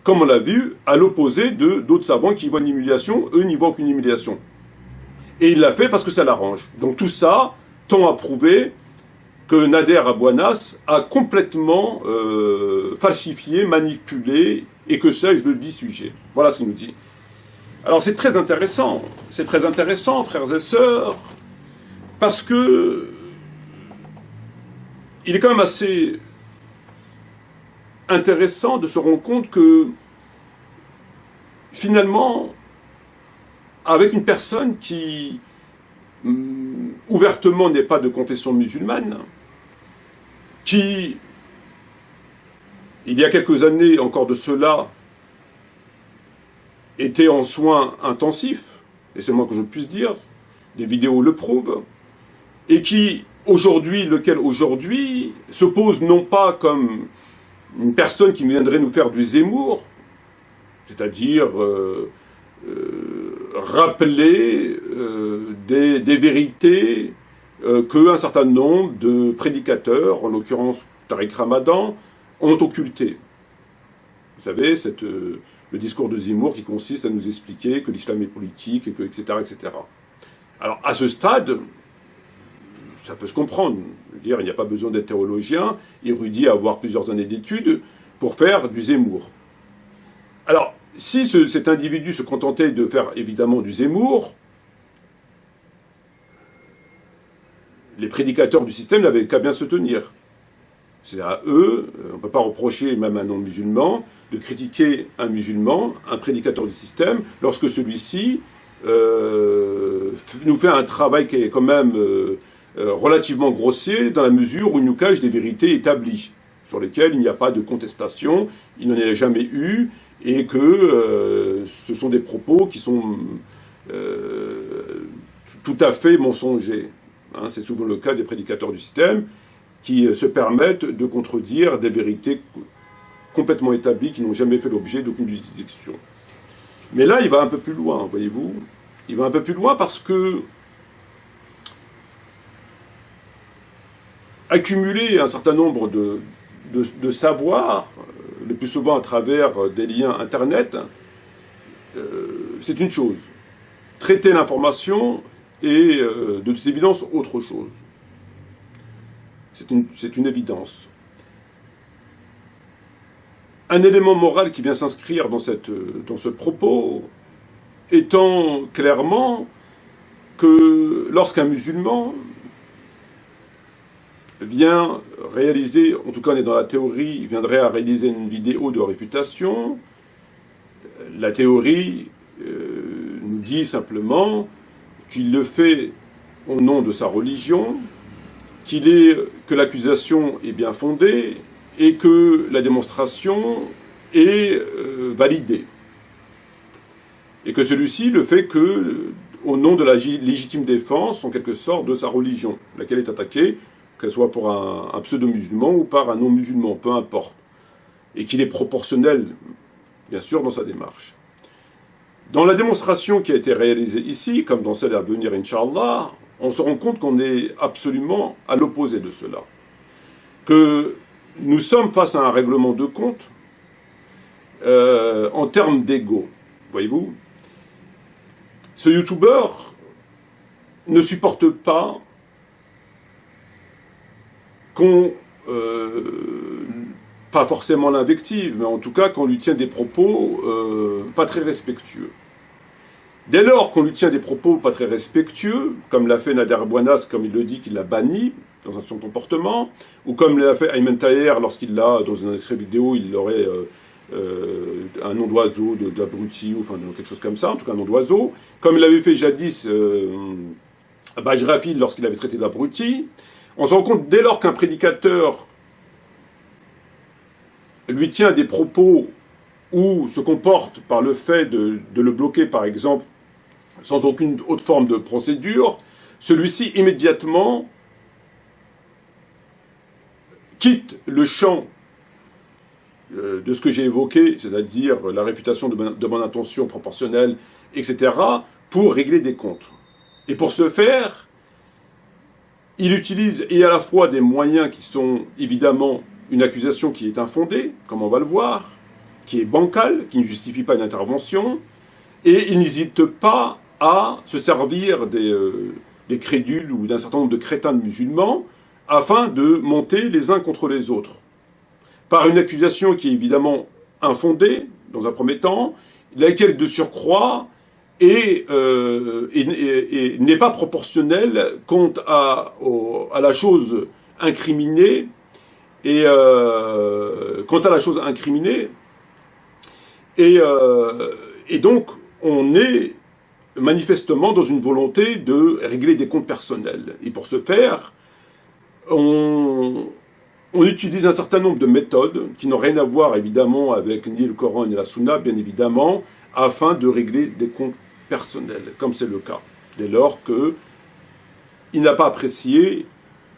[SPEAKER 1] comme on l'a vu, à l'opposé d'autres savants qui voient une humiliation, eux n'y voient aucune humiliation. Et il l'a fait parce que ça l'arrange. Donc tout ça tend à prouver que Nader Abou Anas a complètement falsifié, manipulé, et que sais-je de 10 sujets. Voilà ce qu'il nous dit. Alors c'est très intéressant, frères et sœurs, parce que il est quand même assez intéressant de se rendre compte que finalement, avec une personne qui ouvertement n'est pas de confession musulmane, qui, il y a quelques années encore de cela, était en soins intensifs, et c'est le moins que je puisse dire, des vidéos le prouvent, et qui, lequel aujourd'hui se pose non pas comme une personne qui viendrait nous faire du Zemmour, c'est-à-dire rappeler des vérités qu'un certain nombre de prédicateurs, en l'occurrence Tariq Ramadan, ont occultées. Vous savez, le discours de Zemmour qui consiste à nous expliquer que l'islam est politique, et que, etc., etc. Alors, à ce stade, ça peut se comprendre. Je veux dire, il n'y a pas besoin d'être théologien, érudit, à avoir plusieurs années d'études pour faire du Zemmour. Alors, si cet individu se contentait de faire évidemment du Zemmour, les prédicateurs du système n'avaient qu'à bien se tenir. C'est à eux, on ne peut pas reprocher même à un non-musulman de critiquer un musulman, un prédicateur du système, lorsque celui-ci nous fait un travail qui est quand même relativement grossier, dans la mesure où il nous cache des vérités établies, sur lesquelles il n'y a pas de contestation, il n'en a jamais eu, et que ce sont des propos qui sont tout à fait mensongers. Hein, c'est souvent le cas des prédicateurs du système qui se permettent de contredire des vérités complètement établies qui n'ont jamais fait l'objet d'aucune discussion. Mais là, il va un peu plus loin, voyez-vous. Il va un peu plus loin parce que accumuler un certain nombre de savoirs, le plus souvent à travers des liens Internet, c'est une chose. Traiter l'information est de toute évidence autre chose. C'est une évidence. un élément moral qui vient s'inscrire dans ce propos, étant clairement que lorsqu'un musulman vient réaliser, en tout cas on est dans la théorie, il viendrait à réaliser une vidéo de réfutation, la théorie nous dit simplement qu'il le fait au nom de sa religion, que l'accusation est bien fondée et que la démonstration est validée. Et que celui-ci le fait au nom de la légitime défense, en quelque sorte, de sa religion, laquelle est attaquée, qu'elle soit pour un pseudo-musulman ou par un non-musulman, peu importe. Et qu'il est proportionnel, bien sûr, dans sa démarche. Dans la démonstration qui a été réalisée ici, comme dans celle à venir, Inch'Allah, on se rend compte qu'on est absolument à l'opposé de cela. Que nous sommes face à un règlement de compte en termes d'ego. Voyez-vous, ce youtubeur ne supporte pas qu'on, pas forcément l'invective, mais en tout cas qu'on lui tient des propos pas très respectueux. Dès lors qu'on lui tient des propos pas très respectueux, comme l'a fait Nader Bouanas, comme il le dit, qu'il l'a banni dans son comportement, ou comme l'a fait Ayman Taher lorsqu'il l'a, dans un extrait vidéo, il aurait un nom d'oiseau, d'abruti, ou enfin quelque chose comme ça, en tout cas un nom d'oiseau, comme il l'avait fait jadis Bajrafil lorsqu'il avait traité d'abruti. On se rend compte, dès lors qu'un prédicateur lui tient des propos ou se comporte par le fait de le bloquer, par exemple, sans aucune autre forme de procédure, celui-ci immédiatement quitte le champ de ce que j'ai évoqué, c'est-à-dire la réfutation de bonne intention proportionnelle, etc., pour régler des comptes. Et pour ce faire, il utilise à la fois des moyens qui sont évidemment une accusation qui est infondée, comme on va le voir, qui est bancale, qui ne justifie pas une intervention, et il n'hésite pas à se servir des crédules ou d'un certain nombre de crétins de musulmans afin de monter les uns contre les autres. Par une accusation qui est évidemment infondée, dans un premier temps, laquelle de surcroît n'est pas proportionnelle quant à la chose incriminée, et donc on est manifestement dans une volonté de régler des comptes personnels. Et pour ce faire, on utilise un certain nombre de méthodes qui n'ont rien à voir évidemment avec ni le Coran ni la Sunna, bien évidemment, afin de régler des comptes personnels, comme c'est le cas, dès lors qu'il n'a pas apprécié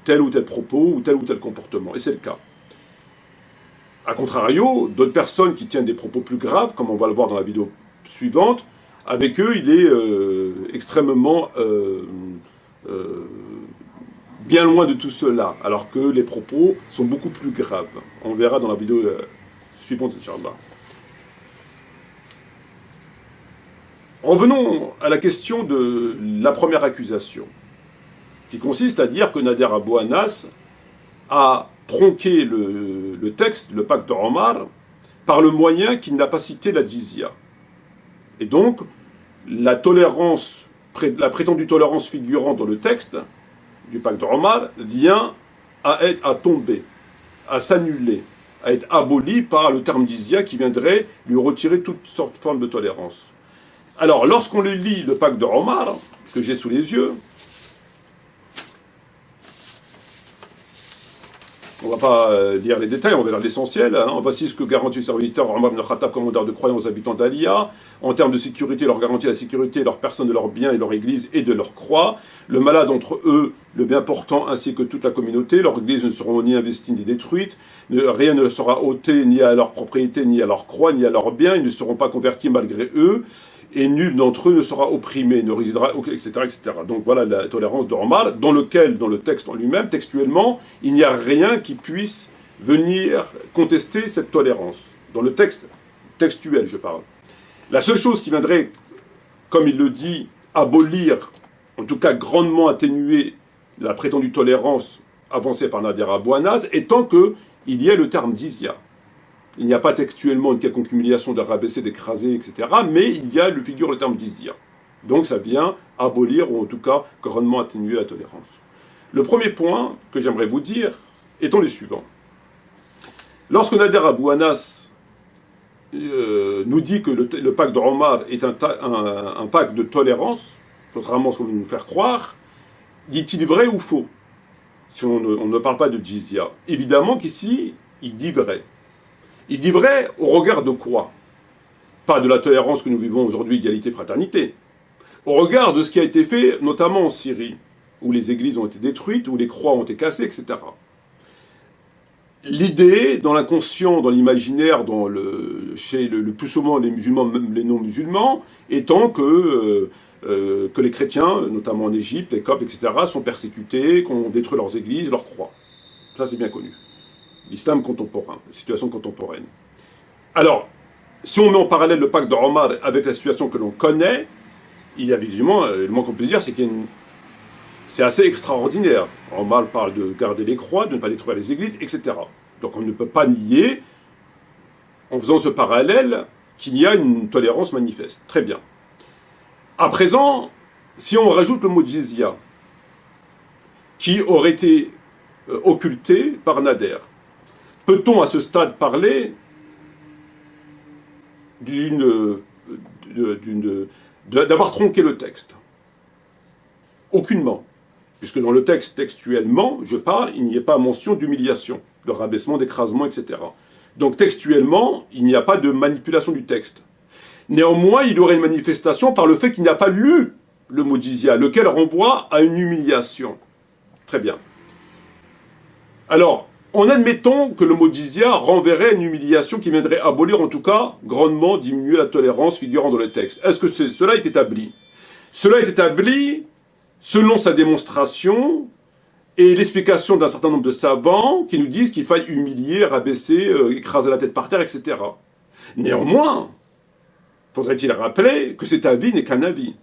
[SPEAKER 1] tel ou tel propos ou tel comportement. Et c'est le cas. A contrario, d'autres personnes qui tiennent des propos plus graves, comme on va le voir dans la vidéo suivante, avec eux, il est extrêmement bien loin de tout cela, alors que les propos sont beaucoup plus graves. On verra dans la vidéo suivante, Inch'Allah. Revenons à la question de la première accusation, qui consiste à dire que Nader Bouanas a tronqué le texte, le pacte d'Omar, par le moyen qu'il n'a pas cité la jizya. Et donc, la prétendue tolérance figurant dans le texte du pacte d'Omar vient à tomber, à s'annuler, à être abolie par le terme jizya qui viendrait lui retirer toute sorte de forme de tolérance. Alors, lorsqu'on lit le pacte d'Omar, que j'ai sous les yeux, on ne va pas lire les détails, on va lire l'essentiel. Hein. Voici ce que garantit le serviteur Omar ibn Khattab, commandeur de croyants aux habitants d'Aliya. En termes de sécurité, leur garantit la sécurité de leur personne, de leurs biens et de leur église et de leur croix. Le malade entre eux, le bien portant, ainsi que toute la communauté. Leurs églises ne seront ni investies ni détruites. Rien ne sera ôté ni à leur propriété, ni à leur croix, ni à leurs biens. Ils ne seront pas convertis malgré eux. Et nul d'entre eux ne sera opprimé, ne résidera, etc., etc. Donc voilà la tolérance de Omar, dans le texte en lui-même, textuellement, il n'y a rien qui puisse venir contester cette tolérance. Dans le texte textuel, je parle. La seule chose qui viendrait, comme il le dit, abolir, en tout cas grandement atténuer la prétendue tolérance avancée par Nader Bouanas, étant qu'il y ait le terme jizya. Il n'y a pas textuellement une quelconque humiliation de rabaisser, d'écraser, etc. Mais il y a le figure le terme jizya. Donc ça vient abolir, ou en tout cas grandement atténuer la tolérance. Le premier point que j'aimerais vous dire étant le suivant. Lorsque Nader Abou Anas nous dit que le pacte de Omar est un pacte de tolérance, contrairement à ce qu'on veut nous faire croire, dit-il vrai ou faux? Si on ne parle pas de jizya. Évidemment qu'ici, il dit vrai. Il dit vrai au regard de quoi? Pas de la tolérance que nous vivons aujourd'hui, égalité, fraternité. Au regard de ce qui a été fait, notamment en Syrie, où les églises ont été détruites, où les croix ont été cassées, etc. L'idée, dans l'inconscient, dans l'imaginaire, chez le plus souvent les musulmans, même les non-musulmans, étant que les chrétiens, notamment en Égypte, les Coptes, etc., sont persécutés, qu'on détruit leurs églises, leurs croix. Ça, c'est bien connu. L'islam contemporain, la situation contemporaine. Alors, si on met en parallèle le pacte de Omar avec la situation que l'on connaît, il y a évidemment, le moins qu'on puisse dire, c'est qu'il y a c'est assez extraordinaire. Omar parle de garder les croix, de ne pas détruire les églises, etc. Donc on ne peut pas nier, en faisant ce parallèle, qu'il y a une tolérance manifeste. Très bien. À présent, si on rajoute le mot jizya, qui aurait été occulté par Nader, peut-on à ce stade parler d'avoir tronqué le texte? Aucunement. Puisque dans le texte, textuellement, je parle, il n'y a pas mention d'humiliation, de rabaissement, d'écrasement, etc. Donc textuellement, il n'y a pas de manipulation du texte. Néanmoins, il y aurait une manifestation par le fait qu'il n'a pas lu le mot jizya, lequel renvoie à une humiliation. Très bien. Alors, en admettant que le mot jizya renverrait à une humiliation qui viendrait abolir, en tout cas, grandement diminuer la tolérance figurant dans le texte. Est-ce que cela est établi? Cela est établi selon sa démonstration et l'explication d'un certain nombre de savants qui nous disent qu'il faille humilier, rabaisser, écraser la tête par terre, etc. Néanmoins, faudrait-il rappeler que cet avis n'est qu'un avis.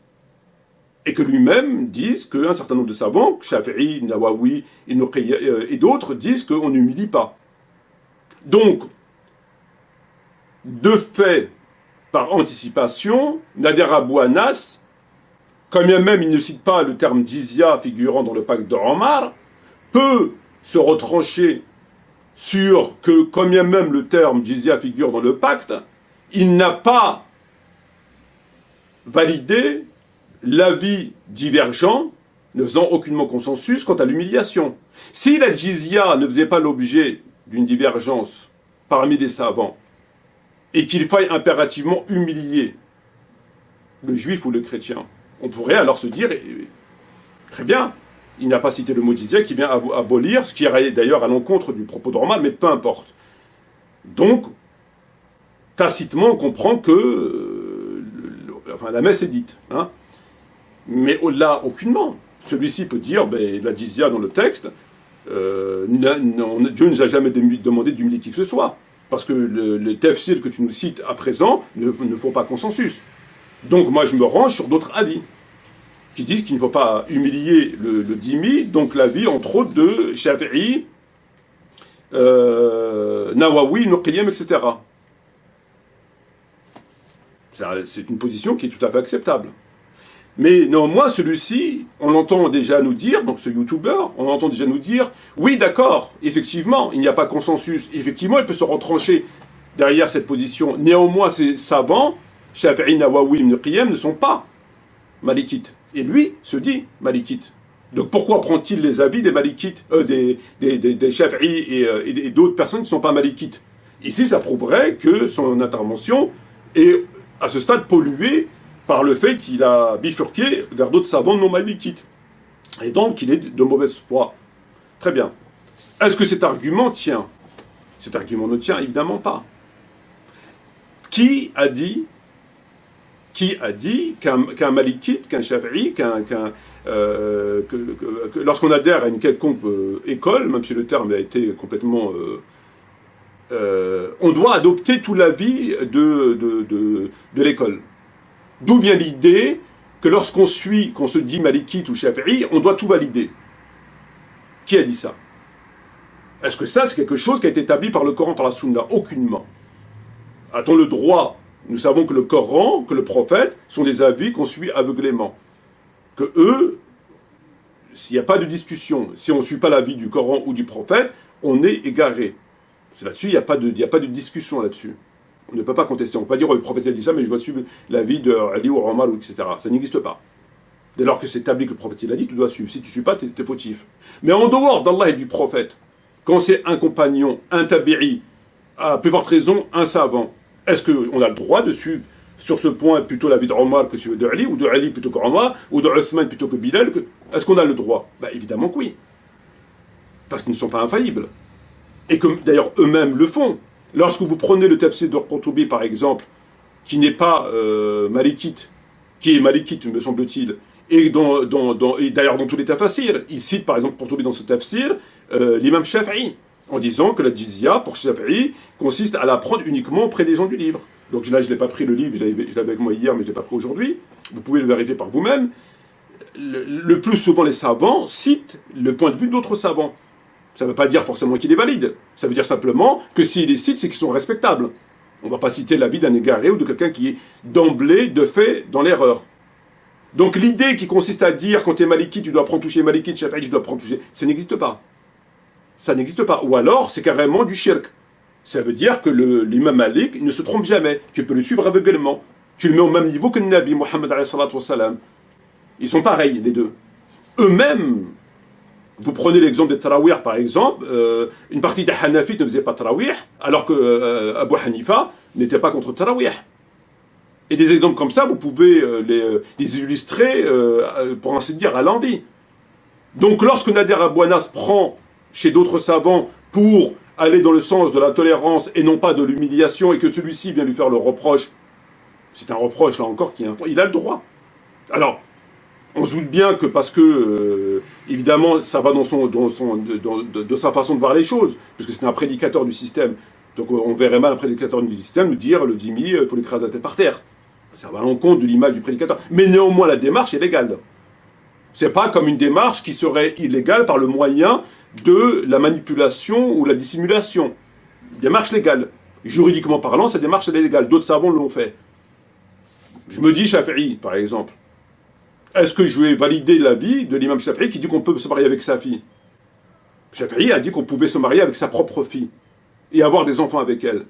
[SPEAKER 1] Et que lui-même disent qu'un certain nombre de savants, Shafi'i, Nawawi et d'autres, disent qu'on n'humilie pas. Donc, de fait, par anticipation, Nader Abou Anas, quand bien même il ne cite pas le terme jizya figurant dans le pacte de Omar, peut se retrancher sur que, quand bien même le terme jizya figure dans le pacte, il n'a pas validé l'avis divergent, ne faisant aucunement consensus quant à l'humiliation. Si la jizya ne faisait pas l'objet d'une divergence parmi des savants, et qu'il faille impérativement humilier le juif ou le chrétien, on pourrait alors se dire, très bien, il n'a pas cité le mot jizya qui vient abolir, ce qui est d'ailleurs à l'encontre du propos normal, mais peu importe. Donc, tacitement, on comprend que la messe est dite. Hein. Mais au-delà, aucunement. Celui-ci peut dire, la jizya dans le texte, Dieu ne nous a jamais demandé d'humilier qui que ce soit. Parce que les tafsirs que tu nous cites à présent ne font pas consensus. Donc moi je me range sur d'autres avis, qui disent qu'il ne faut pas humilier le dhimmi, donc l'avis entre autres de Shafi'i, Nawawi, Ibn Qayyim, etc. C'est une position qui est tout à fait acceptable. Mais néanmoins, celui-ci, on entend déjà nous dire, donc ce youtubeur, on entend déjà nous dire, oui d'accord, effectivement, il n'y a pas consensus, effectivement, il peut se retrancher derrière cette position. Néanmoins, ces savants, Shafi'i, Nawawi, Ibn Qayyim, ne sont pas malikites. Et lui se dit malikite. Donc pourquoi prend-il les avis des malikites, des Shafi'i et d'autres personnes qui ne sont pas malikites? Ici, ça prouverait que son intervention est, à ce stade, polluée par le fait qu'il a bifurqué vers d'autres savants non malikites. Et donc, qu'il est de mauvaise foi. Très bien. Est-ce que cet argument tient? Cet argument ne tient évidemment pas. Qui a dit qu'un malikite, qu'un shafi'i, que lorsqu'on adhère à une quelconque école, même si le terme a été complètement... on doit adopter tout l'avis de l'école. D'où vient l'idée que lorsqu'on se dit malikite ou shafi'i, on doit tout valider? Qui a dit ça? Est-ce que ça, c'est quelque chose qui a été établi par le Coran, par la Sunna? Aucunement. A-t-on le droit? Nous savons que le Coran, que le prophète, sont des avis qu'on suit aveuglément. Que eux, s'il n'y a pas de discussion, si on ne suit pas l'avis du Coran ou du prophète, on est égaré. C'est là-dessus, il n'y a pas de discussion là-dessus. On ne peut pas contester. On ne peut pas dire, oh, le prophète a dit ça, mais je dois suivre l'avis de Ali ou Omar, etc. Ça n'existe pas. Dès lors que c'est établi que le prophète l'a dit, tu dois suivre. Si tu ne suis pas, tu es fautif. Mais en dehors d'Allah et du prophète, quand c'est un compagnon, un tabi'i, à plus forte raison, un savant, est-ce qu'on a le droit de suivre sur ce point plutôt l'avis de Omar que celui de Ali, ou de Ali plutôt que Omar, ou de Othman plutôt que Bilal? Est-ce qu'on a le droit? Évidemment que oui. Parce qu'ils ne sont pas infaillibles. Et que d'ailleurs eux-mêmes le font. Lorsque vous prenez le tafsir de Qurtubi par exemple, qui n'est pas malikite, qui est malikite me semble-t-il, et d'ailleurs dans tous les tafsirs, il cite par exemple Qurtubi dans ce tafsir l'imam Shafi'i, en disant que la jizya pour Shafi'i consiste à la prendre uniquement auprès des gens du livre. Donc là je n'ai pas pris le livre, je l'avais avec moi hier mais je ne l'ai pas pris aujourd'hui, vous pouvez le vérifier par vous-même. Le plus souvent les savants citent le point de vue d'autres savants. Ça ne veut pas dire forcément qu'il est valide. Ça veut dire simplement que s'il les cite, c'est qu'ils sont respectables. On ne va pas citer l'avis d'un égaré ou de quelqu'un qui est d'emblée, de fait, dans l'erreur. Donc l'idée qui consiste à dire, quand tu es maliki, tu dois prendre toucher maliki, Shafi'i, tu dois prendre toucher, ça n'existe pas. Ça n'existe pas. Ou alors, c'est carrément du shirk. Ça veut dire que l'imam Malik ne se trompe jamais. Tu peux le suivre aveuglément. Tu le mets au même niveau que le Nabi, Mohammed alayhi salatu wassalam. Ils sont pareils, les deux. Eux-mêmes, vous prenez l'exemple des Tarawih, par exemple, une partie des Hanafites ne faisait pas Tarawih, alors que Abu Hanifa n'était pas contre Tarawih. Et des exemples comme ça, vous pouvez les illustrer, pour ainsi dire, à l'envie. Donc lorsque Nader Abou Anas prend chez d'autres savants pour aller dans le sens de la tolérance et non pas de l'humiliation, et que celui-ci vient lui faire le reproche, c'est un reproche, là encore, il a le droit. Alors, on se doute bien que parce que, évidemment, ça va de sa façon de voir les choses, puisque c'est un prédicateur du système. Donc on verrait mal un prédicateur du système nous dire le dhimmi, il faut l'écraser la tête par terre. Ça va à l'encontre de l'image du prédicateur. Mais néanmoins, la démarche est légale. C'est pas comme une démarche qui serait illégale par le moyen de la manipulation ou la dissimulation. Démarche légale. Juridiquement parlant, cette démarche elle est légale. D'autres savants l'ont fait. Je me dis Shafi'i, par exemple. Est-ce que je vais valider l'avis de l'imam Shafi'i qui dit qu'on peut se marier avec sa fille? Shafi'i a dit qu'on pouvait se marier avec sa propre fille et avoir des enfants avec elle.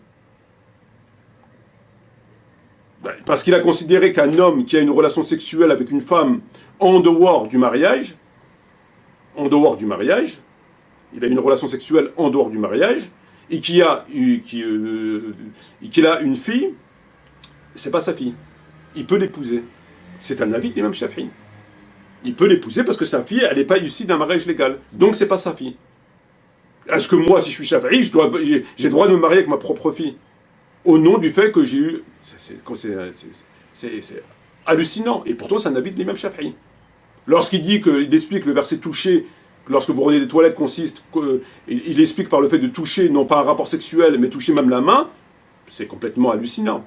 [SPEAKER 1] Parce qu'il a considéré qu'un homme qui a une relation sexuelle avec une femme en dehors du mariage, il a une relation sexuelle en dehors du mariage, et qu'il a une fille, c'est pas sa fille. Il peut l'épouser. C'est un avis de l'imam Shafi'i. Il peut l'épouser parce que sa fille, elle n'est pas issue d'un mariage légal. Donc c'est pas sa fille. Est-ce que moi, si je suis Shafi'i, j'ai le droit de me marier avec ma propre fille? Au nom du fait que j'ai eu... C'est hallucinant. Et pourtant, c'est un avis de l'imam Shafi'i. Lorsqu'il dit qu'il explique le verset toucher, lorsque vous renez des toilettes, il explique par le fait de toucher, non pas un rapport sexuel, mais toucher même la main, c'est complètement hallucinant.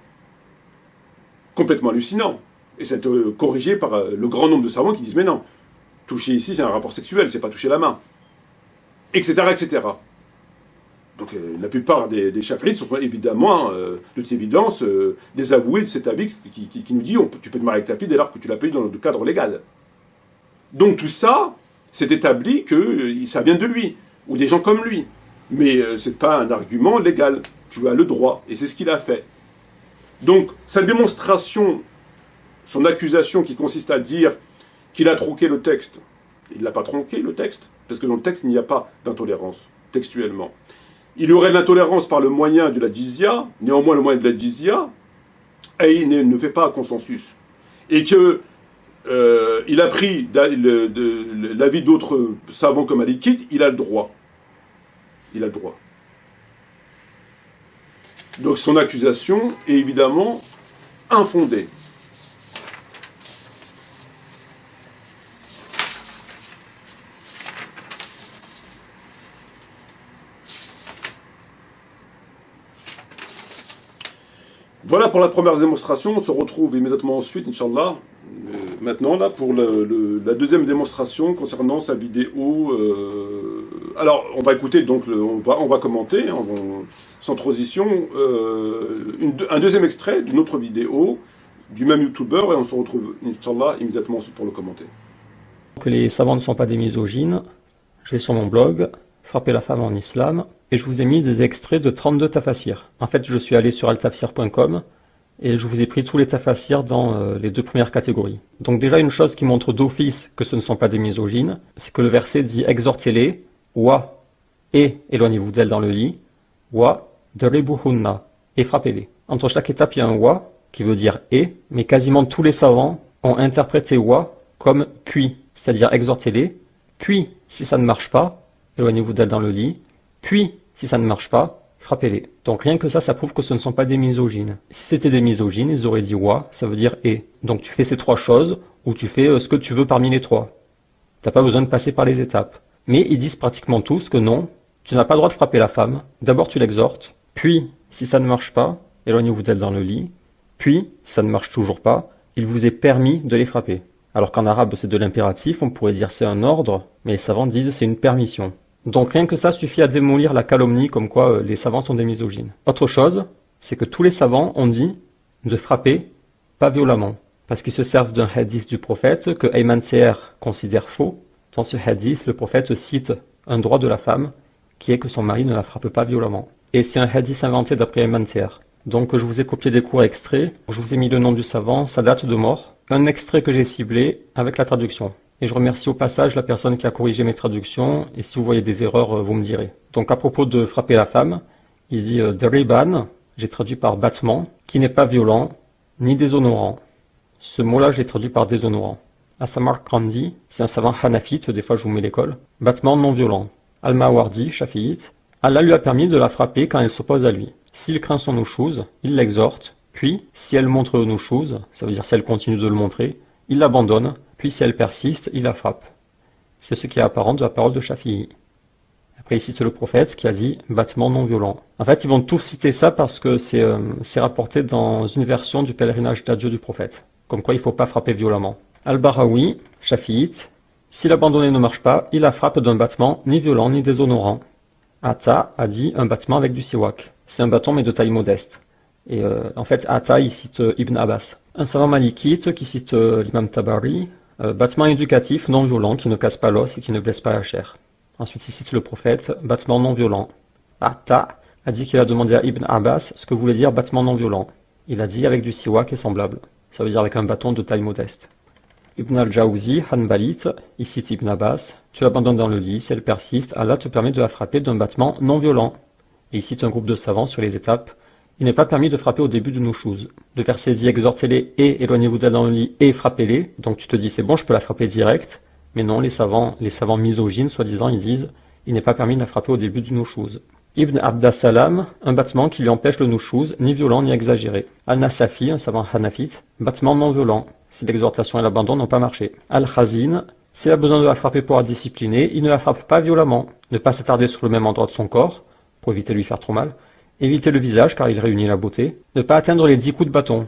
[SPEAKER 1] Complètement hallucinant. Et c'est corrigé par le grand nombre de savants qui disent mais non, toucher ici c'est un rapport sexuel, c'est pas toucher la main. Etc. etc. Donc la plupart des chafi'ites sont évidemment, de toute évidence, désavoués de cet avis qui nous dit tu peux te marier avec ta fille dès lors que tu l'as payé dans le cadre légal. Donc tout ça, c'est établi que ça vient de lui, ou des gens comme lui. Mais c'est pas un argument légal. Tu as le droit, et c'est ce qu'il a fait. Donc sa démonstration, son accusation qui consiste à dire qu'il a tronqué le texte, il ne l'a pas tronqué le texte, parce que dans le texte il n'y a pas d'intolérance, textuellement. Il y aurait de l'intolérance par le moyen de la jizya, néanmoins le moyen de la jizya, et il ne fait pas consensus. Et que il a pris l'avis d'autres savants comme Malikite, il a le droit. Il a le droit. Donc son accusation est évidemment infondée. Voilà pour la première démonstration. On se retrouve immédiatement ensuite, Inch'Allah, maintenant, là, pour la deuxième démonstration concernant sa vidéo. Alors, on va écouter, donc, on va commenter, hein, sans transition, un deuxième extrait d'une autre vidéo du même youtubeur, et on se retrouve, Inch'Allah, immédiatement pour le commenter.
[SPEAKER 2] Que les savants ne sont pas des misogynes, je vais sur mon blog, Frapper la femme en islam, et je vous ai mis des extraits de 32 tafasirs. En fait, je suis allé sur altafsir.com, et je vous ai pris tous les tafasirs dans les deux premières catégories. Donc déjà, une chose qui montre d'office que ce ne sont pas des misogynes, c'est que le verset dit « Exhortez-les » wa et éloignez-vous d'elles dans le lit, wa deribuhunna et frappez-les. Entre chaque étape, il y a un wa qui veut dire et, mais quasiment tous les savants ont interprété wa comme puis, c'est-à-dire exhortez-les, puis si ça ne marche pas, éloignez-vous d'elles dans le lit, puis si ça ne marche pas, frappez-les. Donc rien que ça prouve que ce ne sont pas des misogynes. Si c'était des misogynes, ils auraient dit wa, ça veut dire et. Donc tu fais ces trois choses, ou tu fais ce que tu veux parmi les trois. T'as pas besoin de passer par les étapes. Mais ils disent pratiquement tous que non, tu n'as pas le droit de frapper la femme. D'abord tu l'exhortes, puis, si ça ne marche pas, éloignez-vous d'elle dans le lit, puis, si ça ne marche toujours pas, il vous est permis de les frapper. Alors qu'en arabe c'est de l'impératif, on pourrait dire c'est un ordre, mais les savants disent c'est une permission. Donc rien que ça suffit à démolir la calomnie comme quoi les savants sont des misogynes. Autre chose, c'est que tous les savants ont dit de frapper, pas violemment, parce qu'ils se servent d'un hadith du prophète que Ayman Seher considère faux. Dans ce hadith, le prophète cite un droit de la femme, qui est que son mari ne la frappe pas violemment. Et c'est un hadith inventé d'après Ayman Seher. Donc je vous ai copié des courts extraits, je vous ai mis le nom du savant, sa date de mort, un extrait que j'ai ciblé avec la traduction. Et je remercie au passage la personne qui a corrigé mes traductions, et si vous voyez des erreurs, vous me direz. Donc à propos de frapper la femme, il dit « Deriban », j'ai traduit par « battement », qui n'est pas violent, ni déshonorant. Ce mot-là, je l'ai traduit par « déshonorant ». À Samarkandi, c'est un savant hanafite, des fois je vous mets l'école, battement non violent. Al-Mawardi, shafiite, Allah lui a permis de la frapper quand elle s'oppose à lui. S'il craint son nouchouz, il l'exhorte, puis, si elle montre le nouchouz, ça veut dire si elle continue de le montrer, il l'abandonne, puis si elle persiste, il la frappe. C'est ce qui est apparent de la parole de Shafi'i. Après il cite le prophète qui a dit « battement non violent ». En fait, ils vont tous citer ça parce que c'est rapporté dans une version du pèlerinage d'adieu du prophète, comme quoi il ne faut pas frapper violemment. Al-Barawi, Shafi'ite, si l'abandonné ne marche pas, il la frappe d'un battement ni violent ni déshonorant. Atta a dit un battement avec du siwak. C'est un bâton mais de taille modeste. Et en fait, Atta, il cite Ibn Abbas. Un savant malikite qui cite l'imam Tabari, battement éducatif non violent qui ne casse pas l'os et qui ne blesse pas la chair. Ensuite, il cite le prophète, battement non violent. Atta a dit qu'il a demandé à Ibn Abbas ce que voulait dire battement non violent. Il a dit avec du siwak et semblable. Ça veut dire avec un bâton de taille modeste. Ibn al-Jawzi, Hanbalit, il cite Ibn Abbas, tu l'abandonnes dans le lit, si elle persiste, Allah te permet de la frapper d'un battement non violent. Et il cite un groupe de savants sur les étapes. Il n'est pas permis de frapper au début de nouchouz. Le verset dit exhortez-les et éloignez-vous d'elle dans le lit et frappez-les. Donc tu te dis c'est bon, je peux la frapper direct. Mais non, les savants misogynes, soi-disant, ils disent il n'est pas permis de la frapper au début du nouchouz. Ibn Abdassalam, un battement qui lui empêche le nouchouz, ni violent ni exagéré. Al-Nasafi, un savant hanafite, battement non violent. Si l'exhortation et l'abandon n'ont pas marché. Al-Khazin, s'il a besoin de la frapper pour la discipliner, il ne la frappe pas violemment. Ne pas s'attarder sur le même endroit de son corps, pour éviter de lui faire trop mal. Éviter le visage, car il réunit la beauté. Ne pas atteindre les 10 coups de bâton.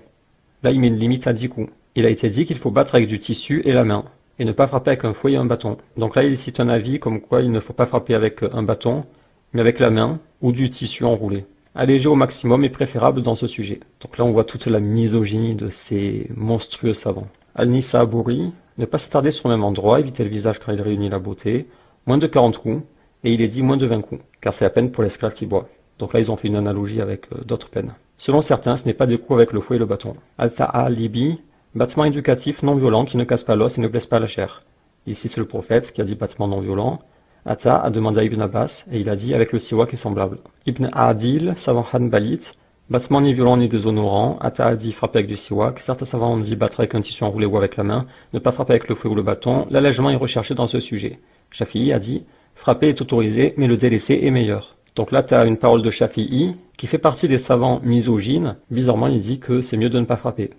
[SPEAKER 2] Là, il met une limite à 10 coups. Il a été dit qu'il faut battre avec du tissu et la main. Et ne pas frapper avec un fouet et un bâton. Donc là, il cite un avis comme quoi il ne faut pas frapper avec un bâton, mais avec la main ou du tissu enroulé. Alléger au maximum est préférable dans ce sujet. Donc là, on voit toute la misogynie de ces monstrueux savants. Al-Nisa Abouri, ne pas s'attarder sur le même endroit, éviter le visage car il réunit la beauté, moins de 40 coups, et il est dit moins de 20 coups, car c'est la peine pour l'esclave qui boit. Donc là, ils ont fait une analogie avec d'autres peines. Selon certains, ce n'est pas des coups avec le fouet et le bâton. Al-Ta'alibi, battement éducatif non violent qui ne casse pas l'os et ne blesse pas la chair. Il cite le prophète qui a dit battement non violent. Atta a demandé à Ibn Abbas et il a dit avec le siwak est semblable. Ibn Adil, savant Hanbalit, battement ni violent ni déshonorant. Atta a dit frapper avec du siwak. Certains savants ont dit battre avec un tissu enroulé ou avec la main. Ne pas frapper avec le fouet ou le bâton. L'allègement est recherché dans ce sujet. Shafi'i a dit frapper est autorisé mais le délaisser est meilleur. Donc là, tu as une parole de Shafi'i qui fait partie des savants misogynes. Bizarrement, il dit que c'est mieux de ne pas frapper.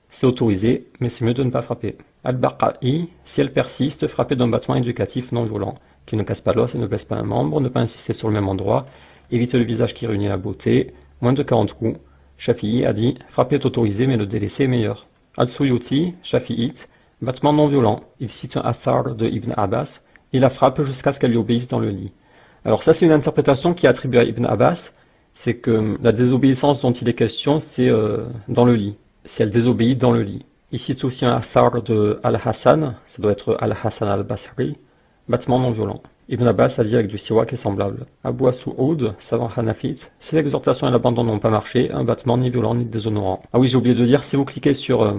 [SPEAKER 2] C'est autorisé, mais c'est mieux de ne pas frapper. Al-Baqa'i, si elle persiste, frapper d'un battement éducatif non violent, qui ne casse pas l'os et ne blesse pas un membre, ne pas insister sur le même endroit, éviter le visage qui réunit la beauté, moins de 40 coups. Shafi'i a dit, frapper est autorisé, mais le délaisser est meilleur. Al-Suyuti, Shafi'ite, Battement non violent. Il cite un athar de Ibn Abbas. Il la frappe jusqu'à ce qu'elle lui obéisse dans le lit. Alors ça, c'est une interprétation qui est attribuée à Ibn Abbas. C'est que la désobéissance dont il est question, c'est dans le lit. Si elle désobéit dans le lit. Il cite aussi un athar de Al-Hassan. Ça doit être Al-Hassan al-Basri. Battement non violent. Ibn Abbas a dit avec du siwak est semblable. Abu As-Su'ud, savant hanafite, si l'exhortation et l'abandon n'ont pas marché, un battement ni violent ni déshonorant. Ah oui, j'ai oublié de dire, si vous cliquez sur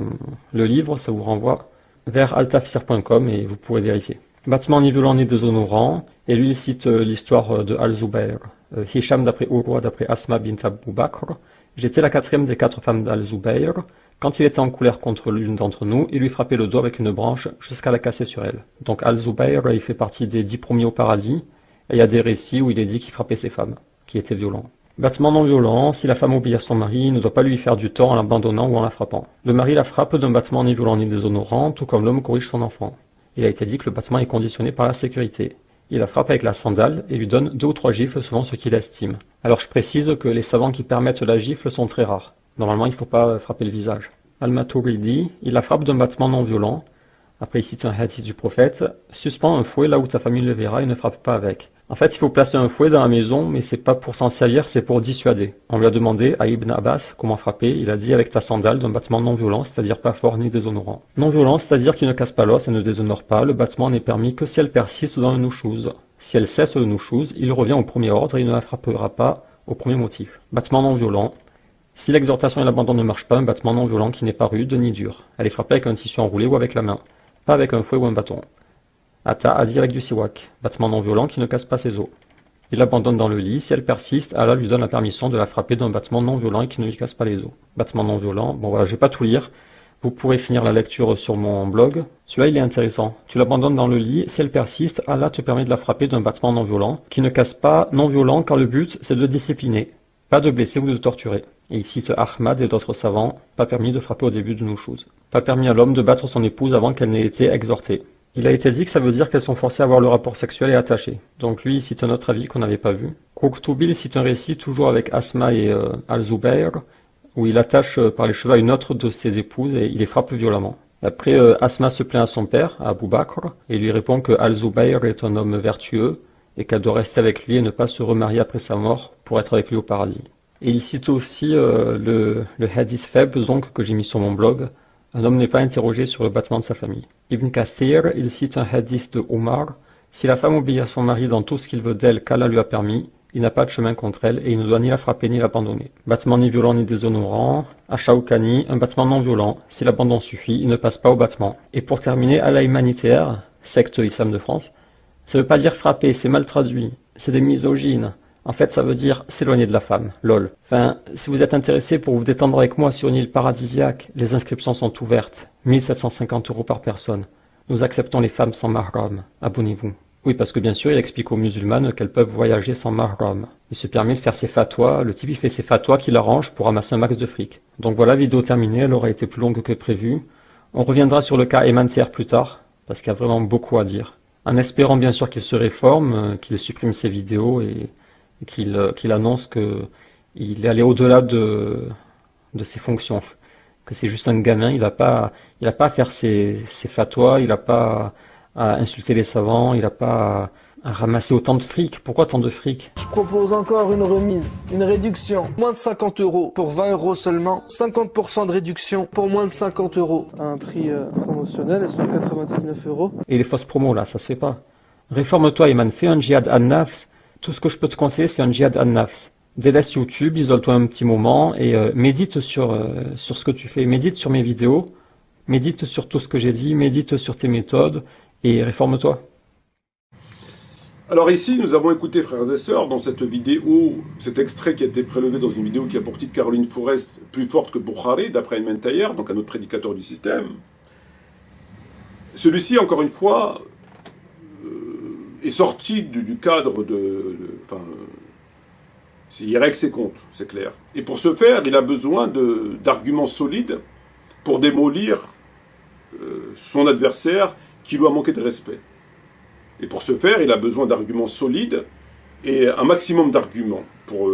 [SPEAKER 2] le livre, ça vous renvoie vers altafsir.com et vous pourrez vérifier. Battement ni violent ni déshonorant, et lui il cite l'histoire de Al-Zubayr. Hisham d'après Urwa, d'après Asma bint Abu Bakr. J'étais la quatrième des 4 femmes d'Al-Zubayr. Quand il était en colère contre l'une d'entre nous, il lui frappait le dos avec une branche jusqu'à la casser sur elle. Donc Al-Zubayr, il fait partie des 10 premiers au paradis, et il y a des récits où il est dit qu'il frappait ses femmes, qui étaient violents. Battement non violent, si la femme obéit à son mari, il ne doit pas lui faire du tort en l'abandonnant ou en la frappant. Le mari la frappe d'un battement ni violent ni déshonorant, tout comme l'homme corrige son enfant. Il a été dit que le battement est conditionné par la sécurité. Il la frappe avec la sandale et lui donne 2 ou 3 gifles selon ce qu'il estime. Alors je précise que les savants qui permettent la gifle sont très rares. Normalement, il ne faut pas frapper le visage. Al-Maturidi, il la frappe d'un battement non violent. Après, il cite un hadith du prophète. Suspends un fouet là où ta famille le verra et ne frappe pas avec. En fait, il faut placer un fouet dans la maison, mais c'est pas pour s'en servir, c'est pour dissuader. On lui a demandé à Ibn Abbas comment frapper. Il a dit avec ta sandale d'un battement non violent, c'est-à-dire pas fort ni déshonorant. Non violent, c'est-à-dire qu'il ne casse pas l'os et ne déshonore pas. Le battement n'est permis que si elle persiste dans le nushuz. Si elle cesse le nushuz, il revient au premier ordre et il ne la frappera pas au premier motif. Battement non violent. Si l'exhortation et l'abandon ne marchent pas, un battement non violent qui n'est pas rude ni dur. Elle est frappée avec un tissu enroulé ou avec la main, pas avec un fouet ou un bâton. Ata a dit avec du siwak, battement non violent qui ne casse pas ses os. Il l'abandonne dans le lit, si elle persiste, Allah lui donne la permission de la frapper d'un battement non violent et qui ne lui casse pas les os. Battement non violent, bon voilà, je vais pas tout lire, vous pourrez finir la lecture sur mon blog. Celui-là il est intéressant. Tu l'abandonnes dans le lit, si elle persiste, Allah te permet de la frapper d'un battement non violent, qui ne casse pas non violent car le but c'est de discipliner, pas de blesser ou de torturer. Et il cite Ahmad et d'autres savants, pas permis de frapper au début de nushuz. Pas permis à l'homme de battre son épouse avant qu'elle n'ait été exhortée. Il a été dit que ça veut dire qu'elles sont forcées à avoir le rapport sexuel et attachées. Donc lui, il cite un autre avis qu'on n'avait pas vu. Qurtubi cite un récit toujours avec Asma et Al-Zubayr, où il attache par les cheveux à une autre de ses épouses et il les frappe violemment. Après, Asma se plaint à son père, à Abu Bakr, et lui répond que Al-Zubayr est un homme vertueux et qu'elle doit rester avec lui et ne pas se remarier après sa mort pour être avec lui au paradis. Et il cite aussi le hadith faible donc que j'ai mis sur mon blog. Un homme n'est pas interrogé sur le battement de sa famille. Ibn Kathir, il cite un hadith de Omar. Si la femme obéit à son mari dans tout ce qu'il veut d'elle qu'Allah lui a permis, il n'a pas de chemin contre elle et il ne doit ni la frapper ni l'abandonner. Battement ni violent ni déshonorant. Achaoukani, un battement non violent. Si l'abandon suffit, il ne passe pas au battement. Et pour terminer, à la humanitaire, secte islam de France, ça veut pas dire frapper, c'est mal traduit. C'est des misogynes. En fait, ça veut dire s'éloigner de la femme, lol. Enfin, si vous êtes intéressé pour vous détendre avec moi sur une île paradisiaque, les inscriptions sont ouvertes. 1750 € par personne. Nous acceptons les femmes sans mahram. Abonnez-vous. Oui, parce que bien sûr, il explique aux musulmanes qu'elles peuvent voyager sans mahram. Il se permet de faire ses fatwas. Le type, il fait ses fatwas qu'il arrange pour ramasser un max de fric. Donc voilà, vidéo terminée. Elle aura été plus longue que prévu. On reviendra sur le cas Eman Seher plus tard, parce qu'il y a vraiment beaucoup à dire. En espérant bien sûr qu'il se réforme, qu'il supprime ses vidéos et qu'il annonce qu'il est allé au-delà de ses fonctions, que c'est juste un gamin, il n'a pas à faire ses fatwas, il n'a pas à insulter les savants, il n'a pas à ramasser autant de fric. Pourquoi tant de fric?
[SPEAKER 3] Je propose encore une remise, une réduction. Moins de 50 € pour 20 € seulement. 50% de réduction pour moins de 50 € à un prix promotionnel, elles sont à 99 €.
[SPEAKER 2] Et les fausses promos là, ça se fait pas. Réforme-toi Iman, fais un djihad an-nafs. Tout ce que je peux te conseiller, c'est un djihad an-nafs. Délaisse YouTube, isole-toi un petit moment et médite sur ce que tu fais. Médite sur mes vidéos, médite sur tout ce que j'ai dit, médite sur tes méthodes et réforme-toi.
[SPEAKER 1] Alors ici, nous avons écouté, frères et sœurs, dans cette vidéo, cet extrait qui a été prélevé dans une vidéo qui a pour titre Caroline Forrest, plus forte que Bukhari, d'après Ayman Taher, donc un autre prédicateur du système. Celui-ci, encore une fois, est sorti du cadre il règle ses comptes, c'est clair. Et pour ce faire, il a besoin d'arguments solides pour démolir son adversaire qui lui a manqué de respect. Et pour ce faire, il a besoin d'arguments solides et un maximum d'arguments pour